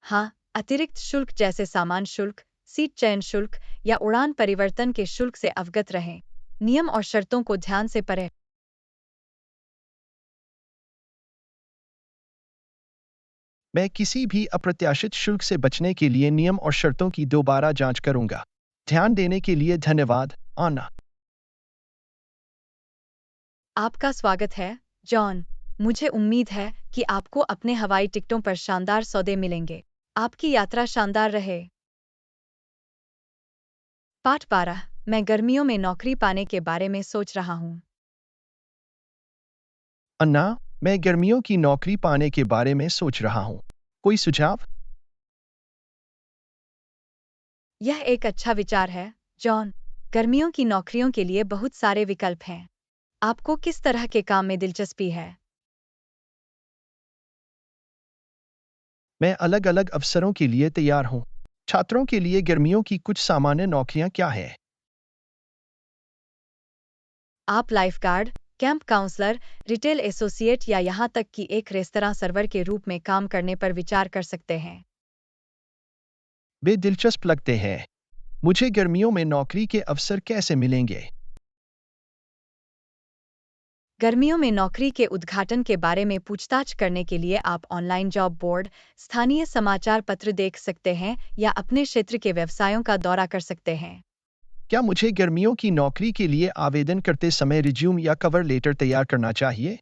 हाँ, अतिरिक्त शुल्क जैसे सामान शुल्क, सीट चयन शुल्क या उड़ान परिवर्तन के शुल्क से अवगत रहें। नियम और शर्तों को ध्यान से पढ़ें। मैं किसी भी अप्रत्याशित शुल्क से बचने के लिए नियम और शर्तों की दोबारा जांच करूंगा। ध्यान देने के लिए धन्यवाद, आना। आपका स्वागत है, जॉन। मुझे उम्मीद है कि आपको अपने हवाई टिकटों पर शानदार सौदे मिलेंगे। आपकी यात्रा शानदार रहे। पाठ 12। मैं गर्मियों में नौकरी पाने के बारे में सोच रहा हूँ। अन्ना, मैं गर्मियों की नौकरी पाने के बारे में सोच रहा हूँ। कोई सुझाव? यह एक अच्छा विचार है, जॉन। गर्मियों की नौकरियों के लिए बहुत सारे विकल्प हैं। आपको किस तरह के काम में दिलचस्पी है? मैं अलग-अलग अवसरों के लिए तैयार हूँ। छात्रों के लिए गर्मियों की कुछ सामान्य नौकरियाँ क्या हैं? आप lifeguard, camp counsellor, retail associate या यहाँ तक कि एक रेस्तरां सर्वर के रूप में काम करने पर विचार कर सकते हैं। वे दिलचस्प लगते हैं। मुझे गर्मियों में नौकरी के अवसर कैसे मिलेंगे? गर्मियों में नौकरी के उद्घाटन के बारे में पूछताछ करने के लिए आप ऑनलाइन जॉब बोर्ड, स्थानीय समाचार पत्र देख सकते हैं या अपने क्षेत्र के व्यवसायों का दौरा कर सकते हैं। क्या मुझे गर्मियों की नौकरी के लिए आवेदन करते समय रिज्यूम या कवर लेटर तैयार करना चाहिए?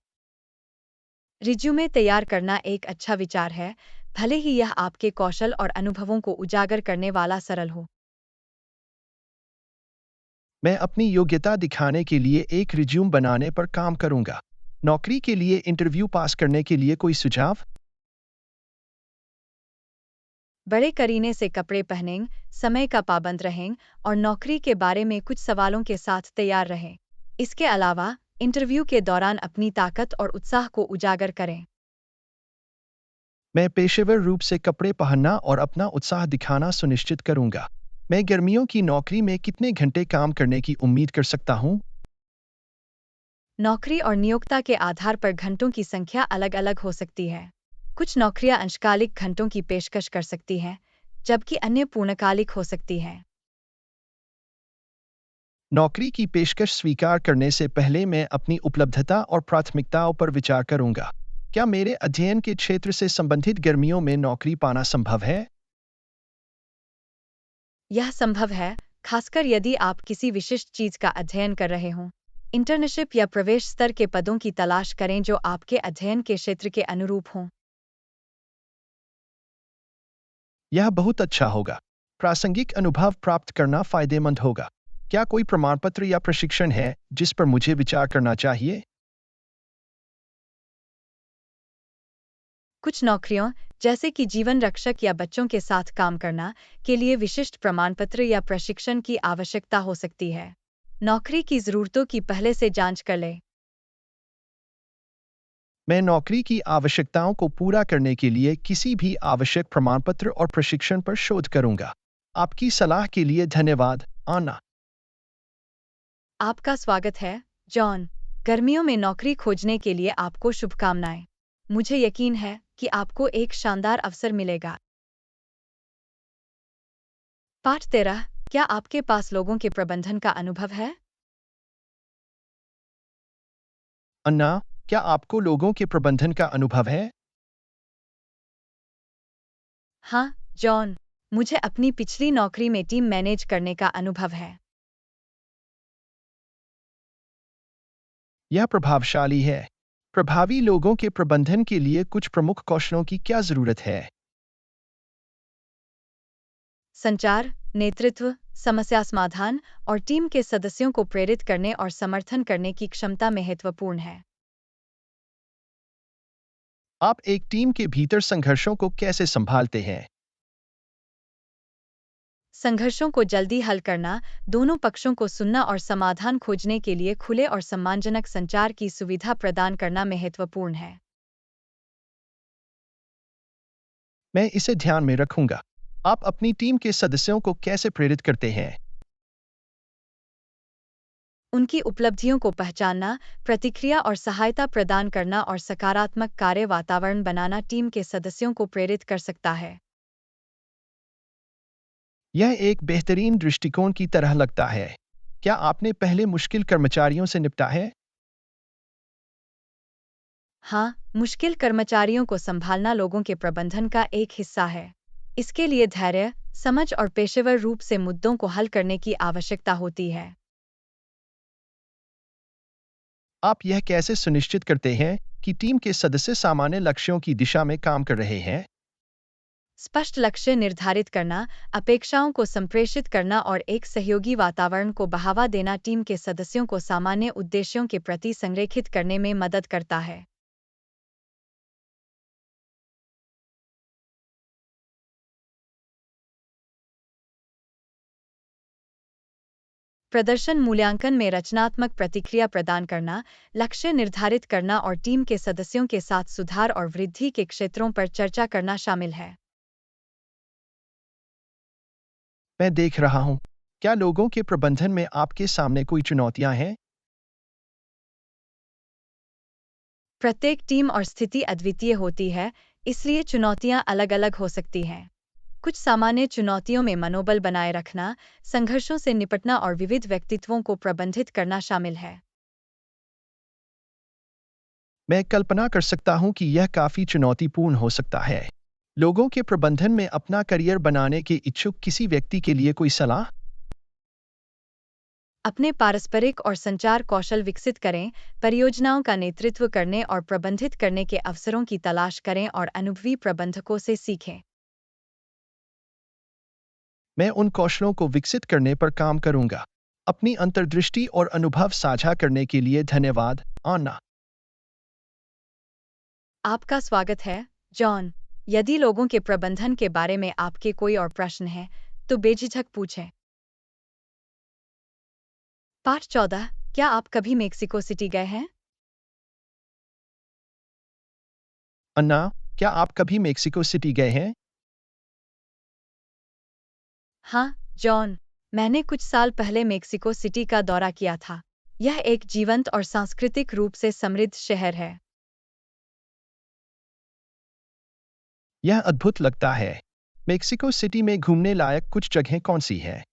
रिज्यूमे तैयार करना एक अच्छा विचार है, भले ही यह आपके कौशल और अनुभवों को उजागर करने वाला सरल हो। मैं अपनी योग्यता दिखाने के लिए एक रिज्यूम बनाने पर काम करूंगा। नौकरी के लिए इंटरव्यू पास करने के लिए कोई सुझाव? बड़े करीने से कपड़े पहनें, समय का पाबंद रहें और नौकरी के बारे में कुछ सवालों के साथ तैयार रहें। इसके अलावा, इंटरव्यू के दौरान अपनी ताकत और उत्साह को उजागर करें। मैं पेशेवर रूप से कपड़े पहनना और अपना उत्साह दिखाना सुनिश्चित करूंगा। मैं गर्मियों की नौकरी में कितने घंटे काम करने की उम्मीद कर सकता हूं? नौकरी और नियोक्ता के आधार पर घंटों की संख्या अलग-अलग हो सकती है। कुछ नौकरियां अंशकालिक घंटों की पेशकश कर सकती हैं, जबकि अन्य पूर्णकालिक हो सकती हैं। नौकरी की पेशकश स्वीकार करने से पहले मैं अपनी उपलब्धता और प्राथमिकताओं पर विचार करूंगा। क्या मेरे अध्ययन के क्षेत्र से संबंधित गर्मियों में नौकरी पाना संभव है? यह संभव है, खासकर यदि आप किसी विशिष्ट चीज का अध्ययन कर रहे हों। इंटर्नशिप या प्रवेश स्तर के पदों की तलाश करें जो आपके अध्ययन के क्षेत्र के अनुरूप हों। यह बहुत अच्छा होगा। प्रासंगिक अनुभव प्राप्त करना फायदेमंद होगा। क्या कोई प्रमाणपत्र या प्रशिक्षण है जिस पर मुझे विचार करना चाहिए? कुछ नौकरियों, जैसे कि जीवन रक्षक या बच्चों के साथ काम करना, के लिए विशिष्ट प्रमाणपत्र या प्रशिक्षण की आवश्यकता हो सकती है। नौकरी की ज़रूरतों की पहले से जांच कर लें। मैं नौकरी की आवश्यकताओं को पूरा करने के लिए किसी भी आवश्यक प्रमाणपत्र और प्रशिक्षण पर शोध करूंगा। आपकी सलाह के लिए धन्यवाद, आना। आपका स्वागत है, जॉन। गर्मियों में नौकरी खोजने के लिए आपको शुभकामनाएं। मुझे यकीन है कि आपको एक शानदार अवसर मिलेगा। पाठ 13। क्या आपके पास लोगों के प्रबंधन का अनुभव है? अन्ना, क्या आपको लोगों के प्रबंधन का अनुभव है? हाँ, जॉन। मुझे अपनी पिछली नौकरी में टीम मैनेज करने का अनुभव है। यह प्रभावशाली है। प्रभावी लोगों के प्रबंधन के लिए कुछ प्रमुख कौशलों की क्या जरूरत है? संचार, नेतृत्व, समस्या समाधान और टीम के सदस्यों को प्रेरित करने और समर्थन करने की क्षमता महत्वपूर्ण है। आप एक टीम के भीतर संघर्षों को कैसे संभालते हैं? संघर्षों को जल्दी हल करना, दोनों पक्षों को सुनना और समाधान खोजने के लिए खुले और सम्मानजनक संचार की सुविधा प्रदान करना महत्वपूर्ण है। मैं इसे ध्यान में रखूंगा। आप अपनी टीम के सदस्यों को कैसे प्रेरित करते हैं? उनकी उपलब्धियों को पहचानना, प्रतिक्रिया और सहायता प्रदान करना और सकारात्मक कार्य वातावरण बनाना टीम के सदस्यों को प्रेरित कर सकता है। यह एक बेहतरीन दृष्टिकोण की तरह लगता है। क्या आपने पहले मुश्किल कर्मचारियों से निपटा है? हाँ, मुश्किल कर्मचारियों को संभालना लोगों के प्रबंधन का एक हिस्सा है। इसके लिए धैर्य, समझ और पेशेवर रूप से मुद्दों को हल करने की आवश्यकता होती है। आप यह कैसे सुनिश्चित करते हैं कि टीम के सदस्य सामान्य लक्ष्यों की दिशा में काम कर रहे हैं? स्पष्ट लक्ष्य निर्धारित करना, अपेक्षाओं को संप्रेषित करना और एक सहयोगी वातावरण को बढ़ावा देना टीम के सदस्यों को सामान्य उद्देश्यों के प्रति संरेखित करने में मदद करता है। प्रदर्शन मूल्यांकन में रचनात्मक प्रतिक्रिया प्रदान करना, लक्ष्य निर्धारित करना और टीम के सदस्यों के साथ सुधार और वृद्धि के क्षेत्रों पर चर्चा करना शामिल है। मैं देख रहा हूं। क्या लोगों के प्रबंधन में आपके सामने कोई चुनौतियां हैं? प्रत्येक टीम और स्थिति अद्वितीय होती है, इसलिए चुनौतियां अलग-अलग हो सकती हैं। कुछ सामान्य चुनौतियों में मनोबल बनाए रखना, संघर्षों से निपटना और विविध व्यक्तित्वों को प्रबंधित करना शामिल है। मैं कल्पना कर सकता हूं कि यह काफी चुनौतीपूर्ण हो सकता है। लोगों के प्रबंधन में अपना करियर बनाने के इच्छुक किसी व्यक्ति के लिए कोई सलाह? अपने पारस्परिक और संचार कौशल विकसित करें, परियोजनाओं का नेतृत्व करने और प्रबंधित करने के अवसरों की तलाश करें और अनुभवी प्रबंधकों से सीखें। मैं उन कौशलों को विकसित करने पर काम करूंगा। अपनी अंतर्दृष्टि और अनुभव साझा करने के लिए धन्यवाद, आना। आपका स्वागत है, जॉन। यदि लोगों के प्रबंधन के बारे में आपके कोई और प्रश्न हैं, तो बेझिझक पूछें। पाठ 14। क्या आप कभी मेक्सिको सिटी गए हैं? अन्ना, क्या आप कभी मेक्सिको सिटी गए हैं? हाँ, जॉन। मैंने कुछ साल पहले मेक्सिको सिटी का दौरा किया था। यह एक जीवंत और सांस्कृतिक रूप से समृद्ध शहर है। यह अद्भुत लगता है। मेक्सिको सिटी में घूमने लायक कुछ जगहें कौन सी हैं?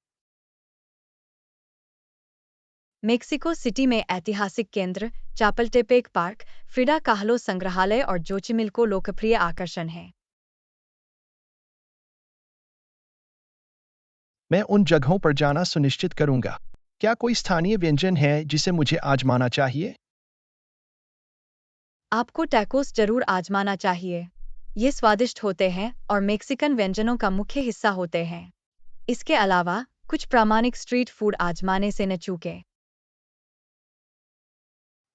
मेक्सिको सिटी में ऐतिहासिक केंद्र, चापल्टेपेक पार्क, फ्रिडा काहलो संग्रहालय और जोचिमिल्को लोकप्रिय आकर्षण हैं। मैं उन जगहों पर जाना सुनिश्चित करूंगा। क्या कोई स्थानीय व्यंजन है जिसे मुझे आजमाना चाहिए? आपको टैकोस जरूर आजमाना चाहिए। ये स्वादिष्ट होते हैं और मेक्सिकन व्यंजनों का मुख्य हिस्सा होते हैं। इसके अलावा कुछ प्रामाणिक स्ट्रीट फूड आजमाने से न चूकें।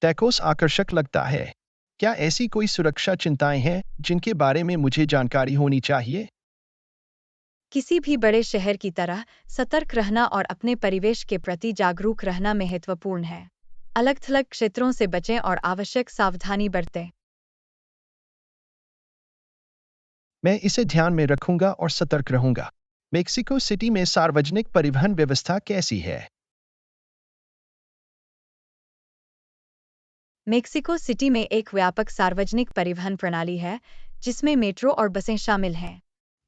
टैकोस आकर्षक लगता है। क्या ऐसी कोई सुरक्षा चिंताएं हैं जिनके बारे में मुझे जानकारी होनी चाहिए? किसी भी बड़े शहर की तरह सतर्क रहना और अपने परिवेश के प्रति जागरूक रहना महत्वपूर्ण है। अलग-थलग क्षेत्रों से बचें और आवश्यक सावधानी बरतें। मैं इसे ध्यान में रखूंगा और सतर्क रहूंगा। मेक्सिको सिटी में सार्वजनिक परिवहन व्यवस्था कैसी है? मेक्सिको सिटी में एक व्यापक सार्वजनिक परिवहन प्रणाली है, जिसमें मेट्रो और बसें शामिल हैं।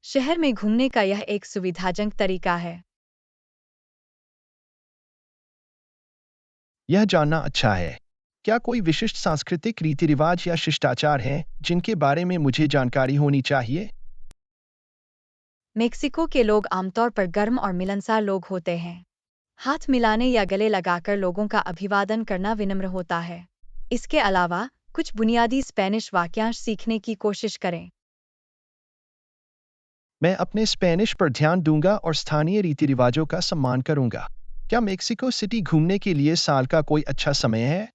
शहर में घूमने का यह एक सुविधाजनक तरीका है। यह जानना अच्छा है। क्या कोई विशिष्ट सांस्कृतिक रीति रिवाज या शिष्टाचार हैं जिनके बारे में मुझे जानकारी होनी चाहिए? मेक्सिको के लोग आमतौर पर गर्म और मिलनसार लोग होते हैं। हाथ मिलाने या गले लगाकर लोगों का अभिवादन करना विनम्र होता है। इसके अलावा कुछ बुनियादी स्पेनिश वाक्यांश सीखने की कोशिश करें। मैं अपने स्पेनिश पर ध्यान दूंगा और स्थानीय रीति रिवाजों का सम्मान करूंगा। क्या मेक्सिको सिटी घूमने के लिए साल का कोई अच्छा समय है?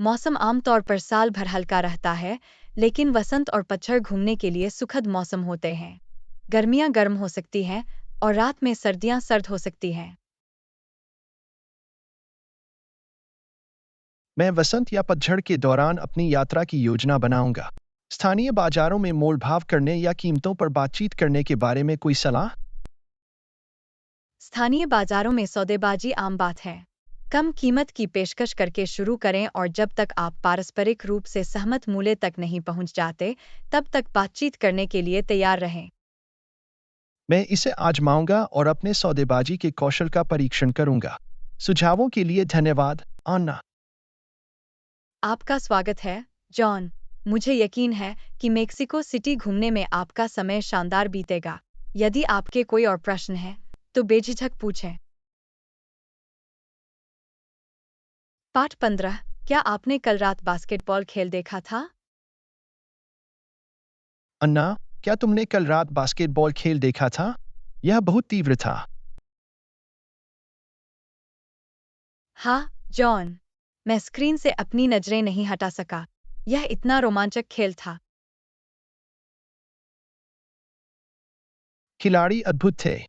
मौसम आमतौर पर साल भर हल्का रहता है, लेकिन वसंत और पतझड़ घूमने के लिए सुखद मौसम होते हैं। गर्मियां गर्म हो सकती हैं और रात में सर्दियां सर्द हो सकती हैं। मैं वसंत या पतझड़ के दौरान अपनी यात्रा की योजना बनाऊंगा। स्थानीय बाजारों में मोल भाव करने या कीमतों पर बातचीत करने के बारे में कोई सलाह? स्थानीय बाजारों में सौदेबाजी आम बात है। कम कीमत की पेशकश करके शुरू करें और जब तक आप पारस्परिक रूप से सहमत मूल्य तक नहीं पहुंच जाते, तब तक बातचीत करने के लिए तैयार रहें। मैं इसे आजमाऊंगा और अपने सौदेबाजी के कौशल का परीक्षण करूंगा। सुझावों के लिए धन्यवाद, अन्ना। आपका स्वागत है, जॉन। मुझे यकीन है कि मेक्सिको सिटी घूमने में आपका समय शानदार बीतेगा। यदि आपके कोई और प्रश्न हैं, तो बेझिझक पूछें। पाठ 15। क्या आपने कल रात बास्केटबॉल खेल देखा था? अन्ना, क्या तुमने कल रात बास्केटबॉल खेल देखा था? यह बहुत तीव्र था। हाँ, जॉन। मैं स्क्रीन से अपनी नजरें नहीं हटा सका। यह इतना रोमांचक खेल था। खिलाड़ी अद्भुत थे।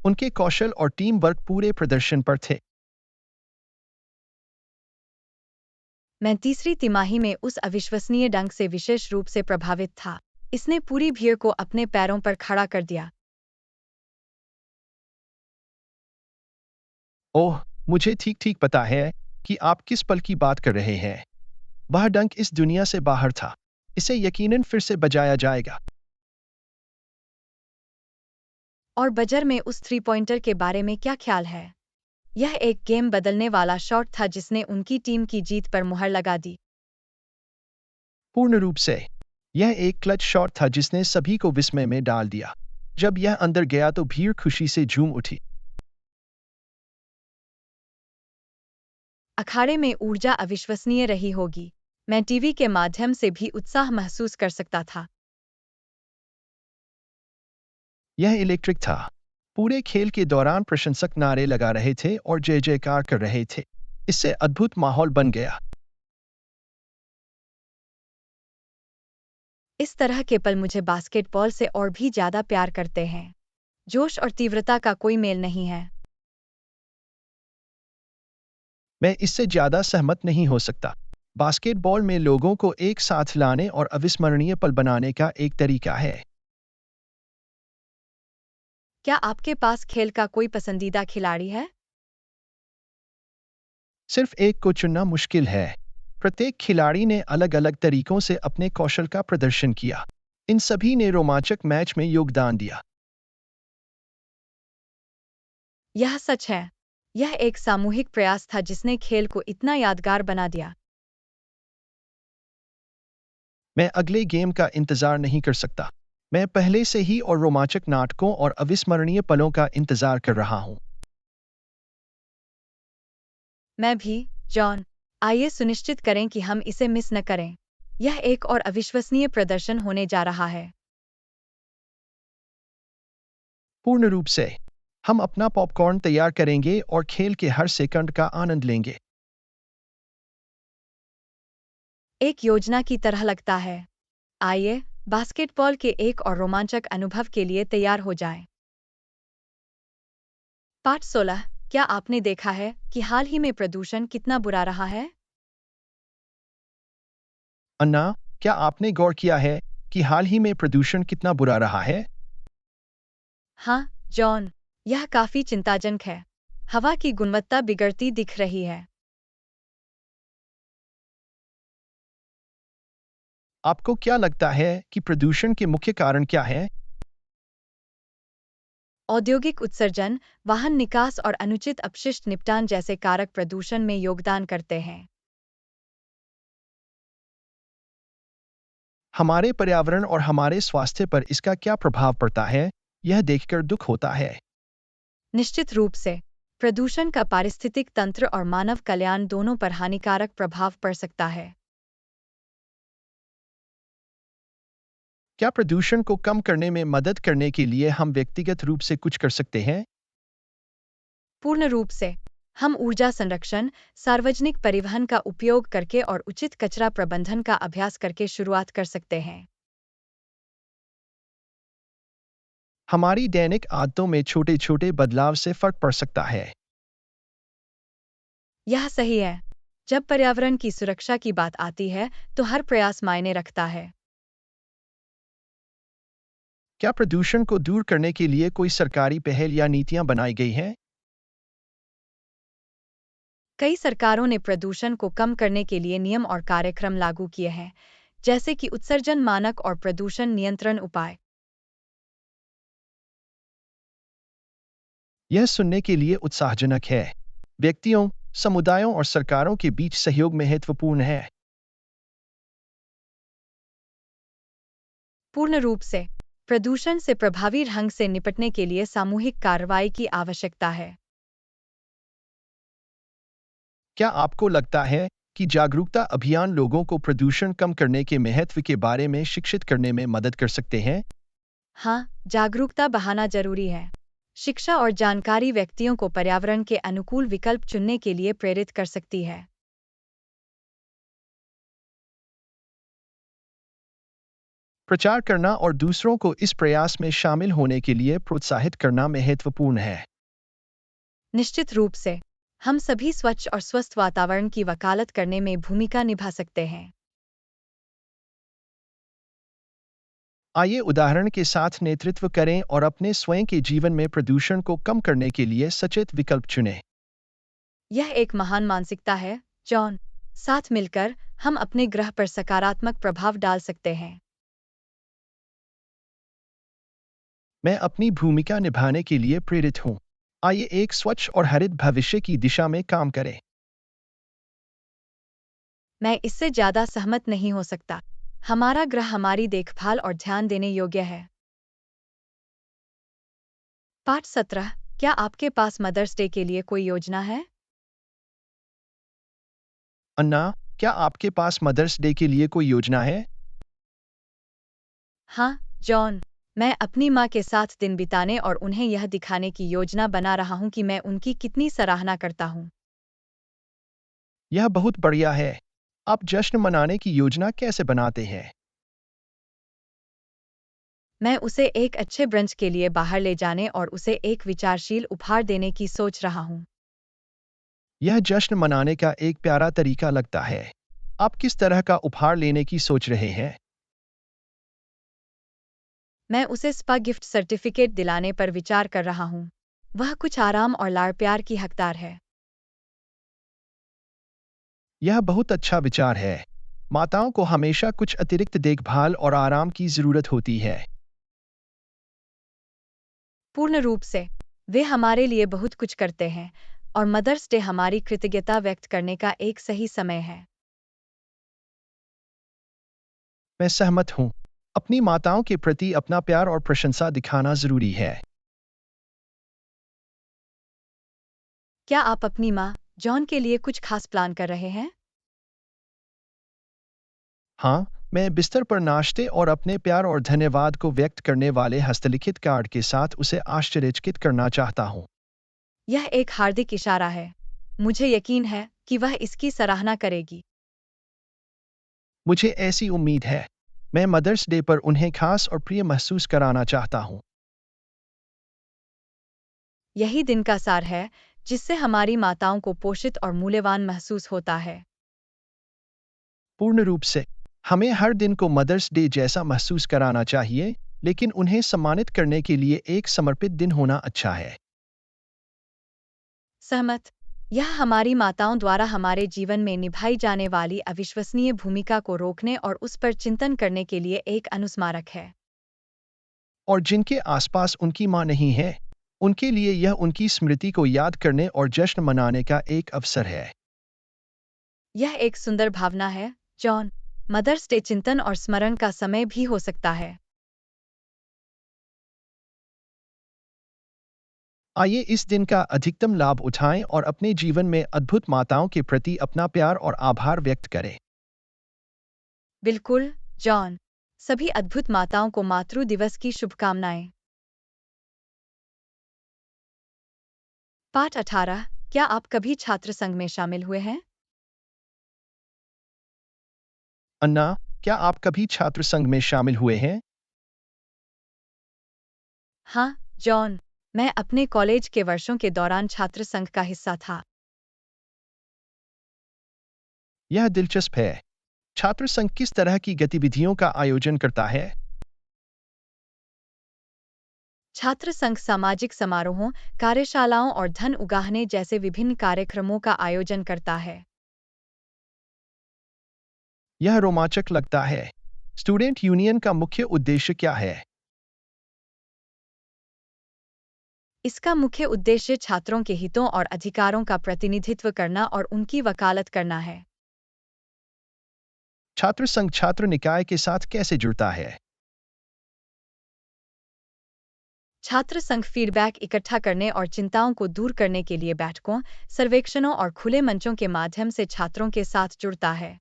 उनके कौशल और टीम वर्क पूरे प्रदर्शन पर थे। मैं तीसरी तिमाही में उस अविश्वसनीय ढंग से विशेष रूप से प्रभावित था। इसने पूरी भीड़ को अपने पैरों पर खड़ा कर दिया। ओह, मुझे ठीक ठीक पता है कि आप किस पल की बात कर रहे हैं। वह डंक इस दुनिया से बाहर था। इसे यकीनन फिर से बजाया जाएगा। और बजर में उस थ्री पॉइंटर के बारे में क्या ख्याल है? यह एक गेम बदलने वाला शॉट था जिसने उनकी टीम की जीत पर मुहर लगा दी। पूर्ण रूप से। यह एक क्लच शॉट था जिसने सभी को विस्मय में डाल दिया। जब यह अंदर गया तो भीड़ खुशी से झूम उठी। अखाड़े में ऊर्जा अविश्वसनीय रही होगी। मैं टीवी के माध्यम से भी उत्साह महसूस कर सकता था। यह इलेक्ट्रिक था। पूरे खेल के दौरान प्रशंसक नारे लगा रहे थे और जय जयकार कर रहे थे। इससे अद्भुत माहौल बन गया। इस तरह के पल मुझे बास्केटबॉल से और भी ज्यादा प्यार करते हैं। जोश और तीव्रता का कोई मेल नहीं है। मैं इससे ज्यादा सहमत नहीं हो सकता। बास्केटबॉल में लोगों को एक साथ लाने और अविस्मरणीय पल बनाने का एक तरीका है। क्या आपके पास खेल का कोई पसंदीदा खिलाड़ी है? सिर्फ एक को चुनना मुश्किल है। प्रत्येक खिलाड़ी ने अलग-अलग तरीकों से अपने कौशल का प्रदर्शन किया। इन सभी ने रोमांचक मैच में योगदान दिया। यह सच है। यह एक सामूहिक प्रयास था जिसने खेल को इतना यादगार बना दिया। मैं अगले गेम का इंतजार नहीं कर सकता। मैं पहले से ही और रोमांचक नाटकों और अविस्मरणीय पलों का इंतजार कर रहा हूँ। मैं भी, जॉन। आइए सुनिश्चित करें कि हम इसे मिस न करें। यह एक और अविश्वसनीय प्रदर्शन होने जा रहा है। पूर्ण रूप से। हम अपना पॉपकॉर्न तैयार करेंगे और खेल के हर सेकंड का आनंद लेंगे। एक योजना की तरह लगता है। आइए, बास्केटबॉल के एक और रोमांचक अनुभव के लिए तैयार हो जाएं। पाठ 16। क्या आपने देखा है कि हाल ही में प्रदूषण कितना बुरा रहा है? अन्ना, क्या आपने गौर किया है कि हाल ही में प्रदूषण कितना बुरा रहा है? हाँ, जॉन, यह काफी चिंताजनक है। हवा की गुणवत्ता बिगड़ती दिख रही है। आपको क्या लगता है कि प्रदूषण के मुख्य कारण क्या हैं? औद्योगिक उत्सर्जन, वाहन निकास और अनुचित अपशिष्ट निपटान जैसे कारक प्रदूषण में योगदान करते हैं। हमारे पर्यावरण और हमारे स्वास्थ्य पर इसका क्या प्रभाव पड़ता है? यह देखकर दुख होता है। निश्चित रूप से, प्रदूषण का पारिस्थितिक तंत्र और मानव कल्याण दोनों पर हानिकारक प्रभाव पड़ सकता है। क्या प्रदूषण को कम करने में मदद करने के लिए हम व्यक्तिगत रूप से कुछ कर सकते हैं? पूर्ण रूप से, हम ऊर्जा संरक्षण, सार्वजनिक परिवहन का उपयोग करके और उचित कचरा प्रबंधन का अभ्यास करके शुरुआत कर सकते हैं। हमारी दैनिक आदतों में छोटे-छोटे बदलाव से फर्क पड़ सकता है। यह सही है। जब पर्यावरण की सुरक्षा की बात आती है, तो हर प्रयास मायने रखता है। क्या प्रदूषण को दूर करने के लिए कोई सरकारी पहल या नीतियां बनाई गई हैं? कई सरकारों ने प्रदूषण को कम करने के लिए नियम और कार्यक्रम लागू किए हैं, जैसे कि उत्सर्जन मानक और प्रदूषण नियंत्रण उपाय। यह सुनने के लिए उत्साहजनक है। व्यक्तियों, समुदायों और सरकारों के बीच सहयोग महत्वपूर्ण है। पूर्ण रूप से, प्रदूषण से प्रभावी ढंग से निपटने के लिए सामूहिक कार्रवाई की आवश्यकता है। क्या आपको लगता है कि जागरूकता अभियान लोगों को प्रदूषण कम करने के महत्व के बारे में शिक्षित करने में मदद कर सकते हैं? हाँ, जागरूकता बढ़ाना जरूरी है। शिक्षा और जानकारी व्यक्तियों को पर्यावरण के अनुकूल विकल्प चुनने के लिए प्रेरित कर सकती है। प्रचार करना और दूसरों को इस प्रयास में शामिल होने के लिए प्रोत्साहित करना महत्वपूर्ण है। निश्चित रूप से, हम सभी स्वच्छ और स्वस्थ वातावरण की वकालत करने में भूमिका निभा सकते हैं। आइए उदाहरण के साथ नेतृत्व करें और अपने स्वयं के जीवन में प्रदूषण को कम करने के लिए सचेत विकल्प चुनें। यह एक महान मानसिकता है, जॉन। साथ मिलकर, हम अपने ग्रह पर सकारात्मक प्रभाव डाल सकते हैं। मैं अपनी भूमिका निभाने के लिए प्रेरित हूँ। आइए एक स्वच्छ और हरित भविष्य की दिशा में काम करें। मैं इससे ज्यादा सहमत नहीं हो सकता। हमारा ग्रह हमारी देखभाल और ध्यान देने योग्य है। पाठ 17। क्या आपके पास मदर्स डे के लिए कोई योजना है? अन्ना, क्या आपके पास मदर्स डे के लिए कोई योजना है? हाँ, जॉन। मैं अपनी माँ के साथ दिन बिताने और उन्हें यह दिखाने की योजना बना रहा हूँ कि मैं उनकी कितनी सराहना करता हूँ। यह बहुत बढ़िया है। आप जश्न मनाने की योजना कैसे बनाते हैं? मैं उसे एक अच्छे ब्रंच के लिए बाहर ले जाने और उसे एक विचारशील उपहार देने की सोच रहा हूँ। यह जश्न मनाने का एक प्यारा तरीका लगता है। आप किस तरह का उपहार लेने की सोच रहे हैं? मैं उसे स्पा गिफ्ट सर्टिफिकेट दिलाने पर विचार कर रहा हूँ। वह कुछ आराम और लाड़ प्यार की हकदार है। यह बहुत अच्छा विचार है। माताओं को हमेशा कुछ अतिरिक्त देखभाल और आराम की जरूरत होती है। पूर्ण रूप से, वे हमारे लिए बहुत कुछ करते हैं, और मदर्स डे हमारी कृतज्ञता व्यक्त करने का एक सही समय है। मैं सहमत हूँ। अपनी माताओं के प्रति अपना प्यार और प्रशंसा दिखाना जरूरी है। क्या आप अपनी माँ, जॉन के लिए कुछ खास प्लान कर रहे हैं? हाँ, मैं बिस्तर पर नाश्ते और अपने प्यार और धन्यवाद को व्यक्त करने वाले हस्तलिखित कार्ड के साथ उसे आश्चर्यचकित करना चाहता हूँ। यह एक हार्दिक इशारा है। मुझे यकीन है कि वह इसकी सराहना करेगी। मुझे ऐसी उम्मीद है। मैं मदर्स डे पर उन्हें खास और प्रिय महसूस कराना चाहता हूँ। यही दिन का सार है, जिससे हमारी माताओं को पोषित और मूल्यवान महसूस होता है। पूर्ण रूप से, हमें हर दिन को मदर्स डे जैसा महसूस कराना चाहिए, लेकिन उन्हें सम्मानित करने के लिए एक समर्पित दिन होना अच्छा है। सहमत। यह हमारी माताओं द्वारा हमारे जीवन में निभाई जाने वाली अविश्वसनीय भूमिका को रोकने और उस पर चिंतन करने के लिए एक अनुस्मारक है। और जिनके आसपास उनकी माँ नहीं है, उनके लिए यह उनकी स्मृति को याद करने और जश्न मनाने का एक अवसर है। यह एक सुंदर भावना है, जॉन। मदर्स डे चिंतन और स्मरण का समय भी हो सकता है। आइए इस दिन का अधिकतम लाभ उठाएं और अपने जीवन में अद्भुत माताओं के प्रति अपना प्यार और आभार व्यक्त करें। बिल्कुल, जॉन। सभी अद्भुत माताओं को मातृ दिवस की शुभकामनाएं। पाठ 18। क्या आप कभी छात्र संघ में शामिल हुए हैं? अन्ना, क्या आप कभी छात्र संघ में शामिल हुए हैं? हाँ, जॉन। मैं अपने कॉलेज के वर्षों के दौरान छात्र संघ का हिस्सा था। यह दिलचस्प है। छात्र संघ किस तरह की गतिविधियों का आयोजन करता है? छात्र संघ सामाजिक समारोहों, कार्यशालाओं और धन उगाहने जैसे विभिन्न कार्यक्रमों का आयोजन करता है। यह रोमांचक लगता है। स्टूडेंट यूनियन का मुख्य उद्देश्य क्या है? इसका मुख्य उद्देश्य छात्रों के हितों और अधिकारों का प्रतिनिधित्व करना और उनकी वकालत करना है। छात्र संघ छात्र निकाय के साथ कैसे जुड़ता है? छात्र संघ फीडबैक इकट्ठा करने और चिंताओं को दूर करने के लिए बैठकों, सर्वेक्षणों और खुले मंचों के माध्यम से छात्रों के साथ जुड़ता है।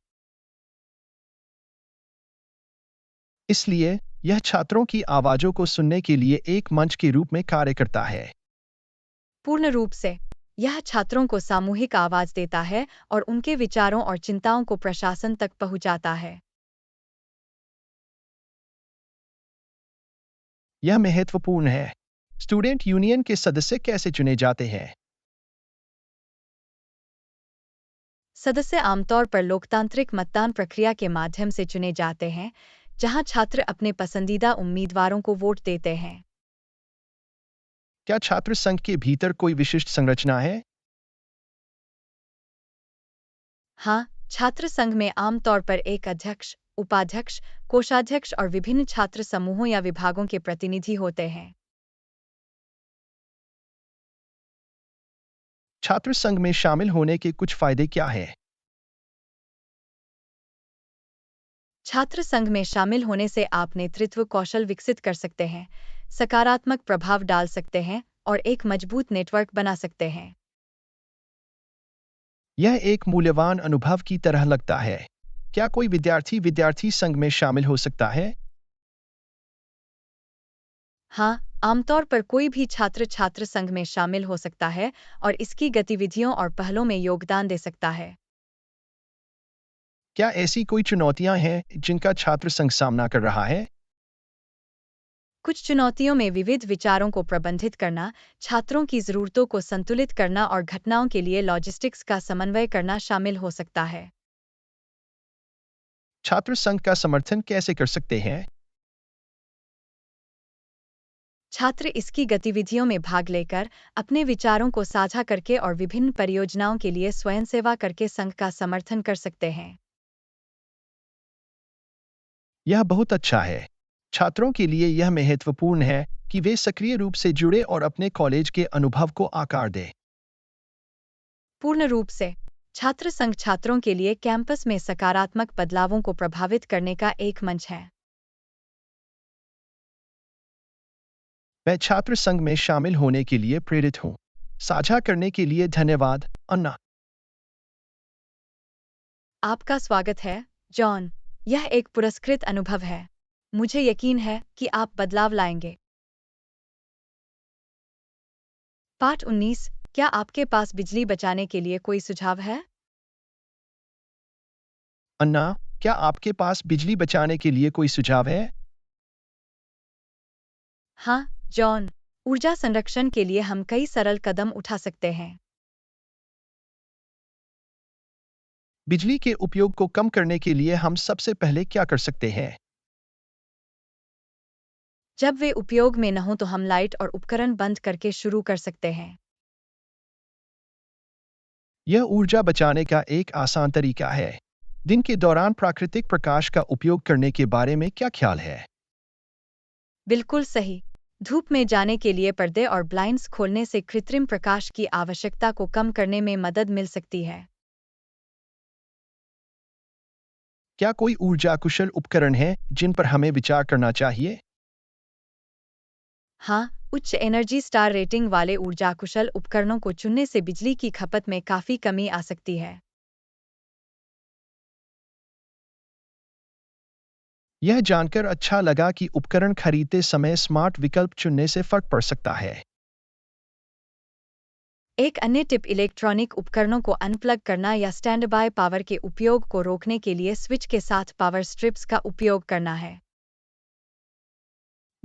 इसलिए, यह छात्रों की आवाज़ों को सुनने के लिए एक मंच के रूप में कार्य करता है। पूर्ण रूप से। यह छात्रों को सामूहिक आवाज देता है और उनके विचारों और चिंताओं को प्रशासन तक पहुंचाता है। यह महत्वपूर्ण है। स्टूडेंट यूनियन के सदस्य कैसे चुने जाते हैं? सदस्य आमतौर पर लोकतांत्रिक मतदान प्रक्रिया के माध्यम से चुने जाते हैं, जहां छात्र अपने पसंदीदा उम्मीदवारों को वोट देते हैं। क्या छात्र संघ के भीतर कोई विशिष्ट संरचना है? हाँ, छात्र संघ में आमतौर पर एक अध्यक्ष, उपाध्यक्ष, कोषाध्यक्ष और विभिन्न छात्र समूहों या विभागों के प्रतिनिधि होते हैं। छात्र संघ में शामिल होने के कुछ फायदे क्या हैं? छात्र संघ में शामिल होने से आप नेतृत्व कौशल विकसित कर सकते हैं, सकारात्मक प्रभाव डाल सकते हैं और एक मजबूत नेटवर्क बना सकते हैं। यह एक मूल्यवान अनुभव की तरह लगता है। क्या कोई विद्यार्थी विद्यार्थी संघ में शामिल हो सकता है? हाँ, आमतौर पर कोई भी छात्र छात्र संघ में शामिल हो सकता है और इसकी गतिविधियों और पहलों में योगदान दे सकता है। क्या ऐसी कोई चुनौतियां हैं जिनका छात्र संघ सामना कर रहा है? कुछ चुनौतियों में विविध विचारों को प्रबंधित करना, छात्रों की ज़रूरतों को संतुलित करना और घटनाओं के लिए लॉजिस्टिक्स का समन्वय करना शामिल हो सकता है। छात्र संघ का समर्थन कैसे कर सकते हैं? छात्र इसकी गतिविधियों में भाग लेकर, अपने विचारों को साझा करके और विभिन्न परियोजनाओं के लिए स्वयंसेवा करके संघ का समर्थन कर सकते हैं। यह बहुत अच्छा है। छात्रों के लिए यह महत्वपूर्ण है कि वे सक्रिय रूप से जुड़े और अपने कॉलेज के अनुभव को आकार दें। पूर्ण रूप से। छात्र संघ छात्रों के लिए कैंपस में सकारात्मक बदलावों को प्रभावित करने का एक मंच है। मैं छात्र संघ में शामिल होने के लिए प्रेरित हूँ। साझा करने के लिए धन्यवाद, अन्ना। आपका स्वागत है, जॉन। यह एक पुरस्कृत अनुभव है। मुझे यकीन है कि आप बदलाव लाएंगे। पाठ 19। क्या आपके पास बिजली बचाने के लिए कोई सुझाव है? अन्ना, क्या आपके पास बिजली बचाने के लिए कोई सुझाव है? हाँ, जॉन। ऊर्जा संरक्षण के लिए हम कई सरल कदम उठा सकते हैं। बिजली के उपयोग को कम करने के लिए हम सबसे पहले क्या कर सकते हैं? जब वे उपयोग में न हो तो हम लाइट और उपकरण बंद करके शुरू कर सकते हैं। यह ऊर्जा बचाने का एक आसान तरीका है। दिन के दौरान प्राकृतिक प्रकाश का उपयोग करने के बारे में क्या ख्याल है? बिल्कुल सही। धूप में जाने के लिए पर्दे और ब्लाइंड्स खोलने से कृत्रिम प्रकाश की आवश्यकता को कम करने में मदद मिल सकती है। क्या कोई ऊर्जा कुशल उपकरण है जिन पर हमें विचार करना चाहिए? हाँ, उच्च एनर्जी स्टार रेटिंग वाले ऊर्जा कुशल उपकरणों को चुनने से बिजली की खपत में काफ़ी कमी आ सकती है। यह जानकर अच्छा लगा कि उपकरण खरीदते समय स्मार्ट विकल्प चुनने से फर्क पड़ सकता है। एक अन्य टिप इलेक्ट्रॉनिक उपकरणों को अनप्लग करना या स्टैंड बाय पावर के उपयोग को रोकने के लिए स्विच के साथ पावर स्ट्रिप्स का उपयोग करना है।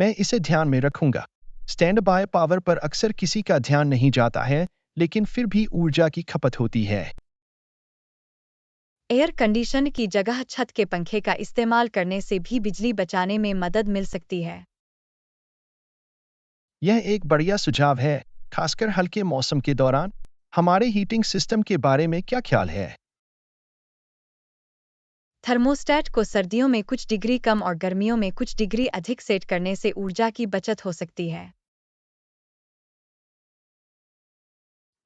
मैं इसे ध्यान में रखूंगा। स्टैंड बाय पावर पर अक्सर किसी का ध्यान नहीं जाता है, लेकिन फिर भी ऊर्जा की खपत होती है। एयर कंडीशन की जगह छत के पंखे का इस्तेमाल करने से भी बिजली बचाने में मदद मिल सकती है। यह एक बढ़िया सुझाव है, खासकर हल्के मौसम के दौरान। हमारे हीटिंग सिस्टम के बारे में क्या ख्याल है? थर्मोस्टेट को सर्दियों में कुछ डिग्री कम और गर्मियों में कुछ डिग्री अधिक सेट करने से ऊर्जा की बचत हो सकती है।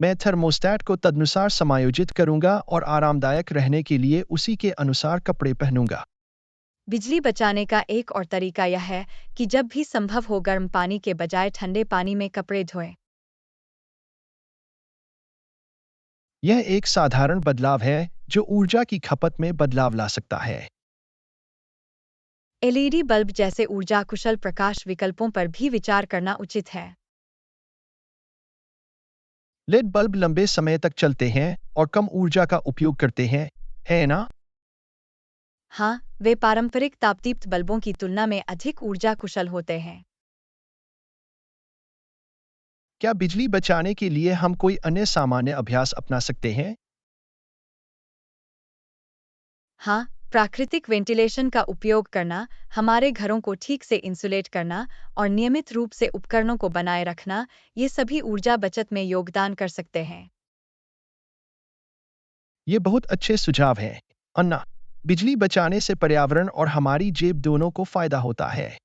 मैं थर्मोस्टेट को तदनुसार समायोजित करूंगा और आरामदायक रहने के लिए उसी के अनुसार कपड़े पहनूंगा। बिजली बचाने का एक और तरीका यह है कि जब भी संभव हो गर्म पानी के बजाय ठंडे पानी में कपड़े धोएं। यह एक साधारण बदलाव है जो ऊर्जा की खपत में बदलाव ला सकता है। एलईडी बल्ब जैसे ऊर्जा कुशल प्रकाश विकल्पों पर भी विचार करना उचित है। लेड बल्ब लंबे समय तक चलते हैं और कम ऊर्जा का उपयोग करते हैं, है ना? हाँ, वे पारंपरिक तापदीप्त बल्बों की तुलना में अधिक ऊर्जा कुशल होते हैं। क्या बिजली बचाने के लिए हम कोई अन्य सामान्य अभ्यास अपना सकते हैं? हाँ, प्राकृतिक वेंटिलेशन का उपयोग करना, हमारे घरों को ठीक से इंसुलेट करना और नियमित रूप से उपकरणों को बनाए रखना, ये सभी ऊर्जा बचत में योगदान कर सकते हैं। ये बहुत अच्छे सुझाव हैं। अन्ना, बिजली बचाने से पर्यावरण और हमारी जेब दोनों को फायदा होता है।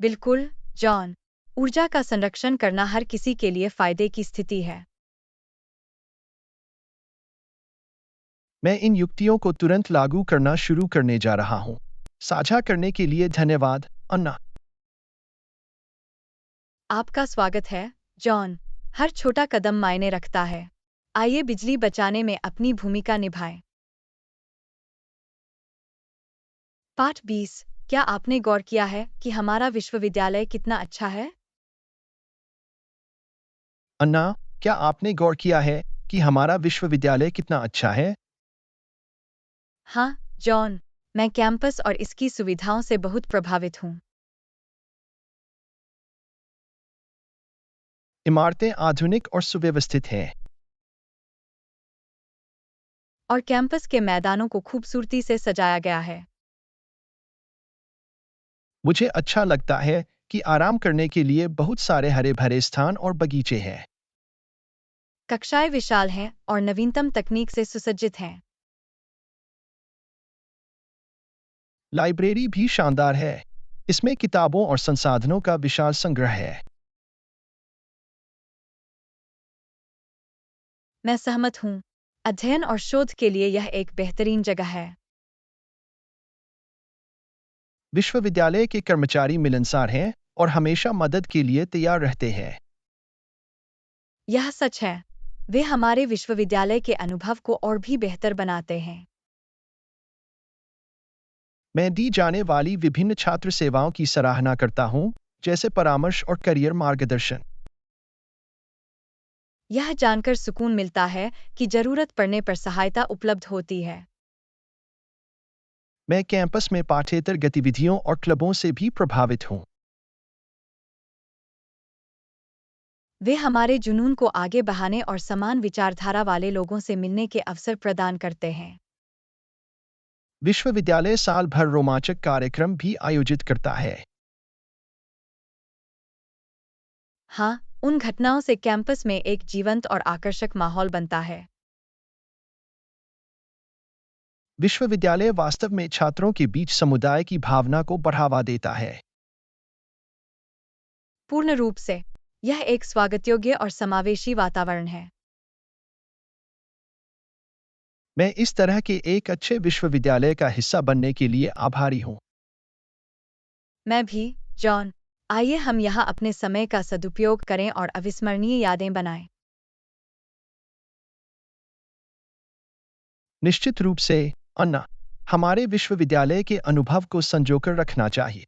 बिल्कुल, जॉन। ऊर्जा का संरक्षण करना हर किसी के लिए फायदे की स्थिति है। मैं इन युक्तियों को तुरंत लागू करना शुरू करने जा रहा हूँ। साझा करने के लिए धन्यवाद, अन्ना। आपका स्वागत है, जॉन। हर छोटा कदम मायने रखता है। आइए बिजली बचाने में अपनी भूमिका निभाएं। पाठ 20। क्या आपने गौर किया है कि हमारा विश्वविद्यालय कितना अच्छा है? अन्ना, क्या आपने गौर किया है कि हमारा विश्वविद्यालय कितना अच्छा है? हाँ, जॉन। मैं कैंपस और इसकी सुविधाओं से बहुत प्रभावित हूँ। इमारतें आधुनिक और सुव्यवस्थित हैं। और कैंपस के मैदानों को खूबसूरती से सजाया गया है। मुझे अच्छा लगता है कि आराम करने के लिए बहुत सारे हरे-भरे स्थान और बगीचे हैं। कक्षाएं विशाल हैं और नवीनतम तकनीक से सुसज्जित हैं। लाइब्रेरी भी शानदार है। इसमें किताबों और संसाधनों का विशाल संग्रह है। मैं सहमत हूँ। अध्ययन और शोध के लिए यह एक बेहतरीन जगह है। विश्वविद्यालय के कर्मचारी मिलनसार हैं और हमेशा मदद के लिए तैयार रहते हैं। यह सच है। वे हमारे विश्वविद्यालय के अनुभव को और भी बेहतर बनाते हैं। मैं दी जाने वाली विभिन्न छात्र सेवाओं की सराहना करता हूँ, जैसे परामर्श और करियर मार्गदर्शन। यह जानकर सुकून मिलता है कि जरूरत पड़ने पर सहायता उपलब्ध होती है। मैं कैंपस में पाठ्येतर गतिविधियों और क्लबों से भी प्रभावित हूँ। वे हमारे जुनून को आगे बढ़ाने और समान विचारधारा वाले लोगों से मिलने के अवसर प्रदान करते हैं। विश्वविद्यालय साल भर रोमांचक कार्यक्रम भी आयोजित करता है। हाँ, उन घटनाओं से कैंपस में एक जीवंत और आकर्षक माहौल बनता है। विश्वविद्यालय वास्तव में छात्रों के बीच समुदाय की भावना को बढ़ावा देता है। पूर्ण रूप से, यह एक स्वागतयोग्य और समावेशी वातावरण है। मैं इस तरह के एक अच्छे विश्वविद्यालय का हिस्सा बनने के लिए आभारी हूँ। मैं भी, जॉन। आइए हम यहाँ अपने समय का सदुपयोग करें और अविस्मरणीय यादें बनाएं। निश्चित रूप से, अन्ना, हमारे विश्वविद्यालय के अनुभव को संजोकर रखना चाहिए।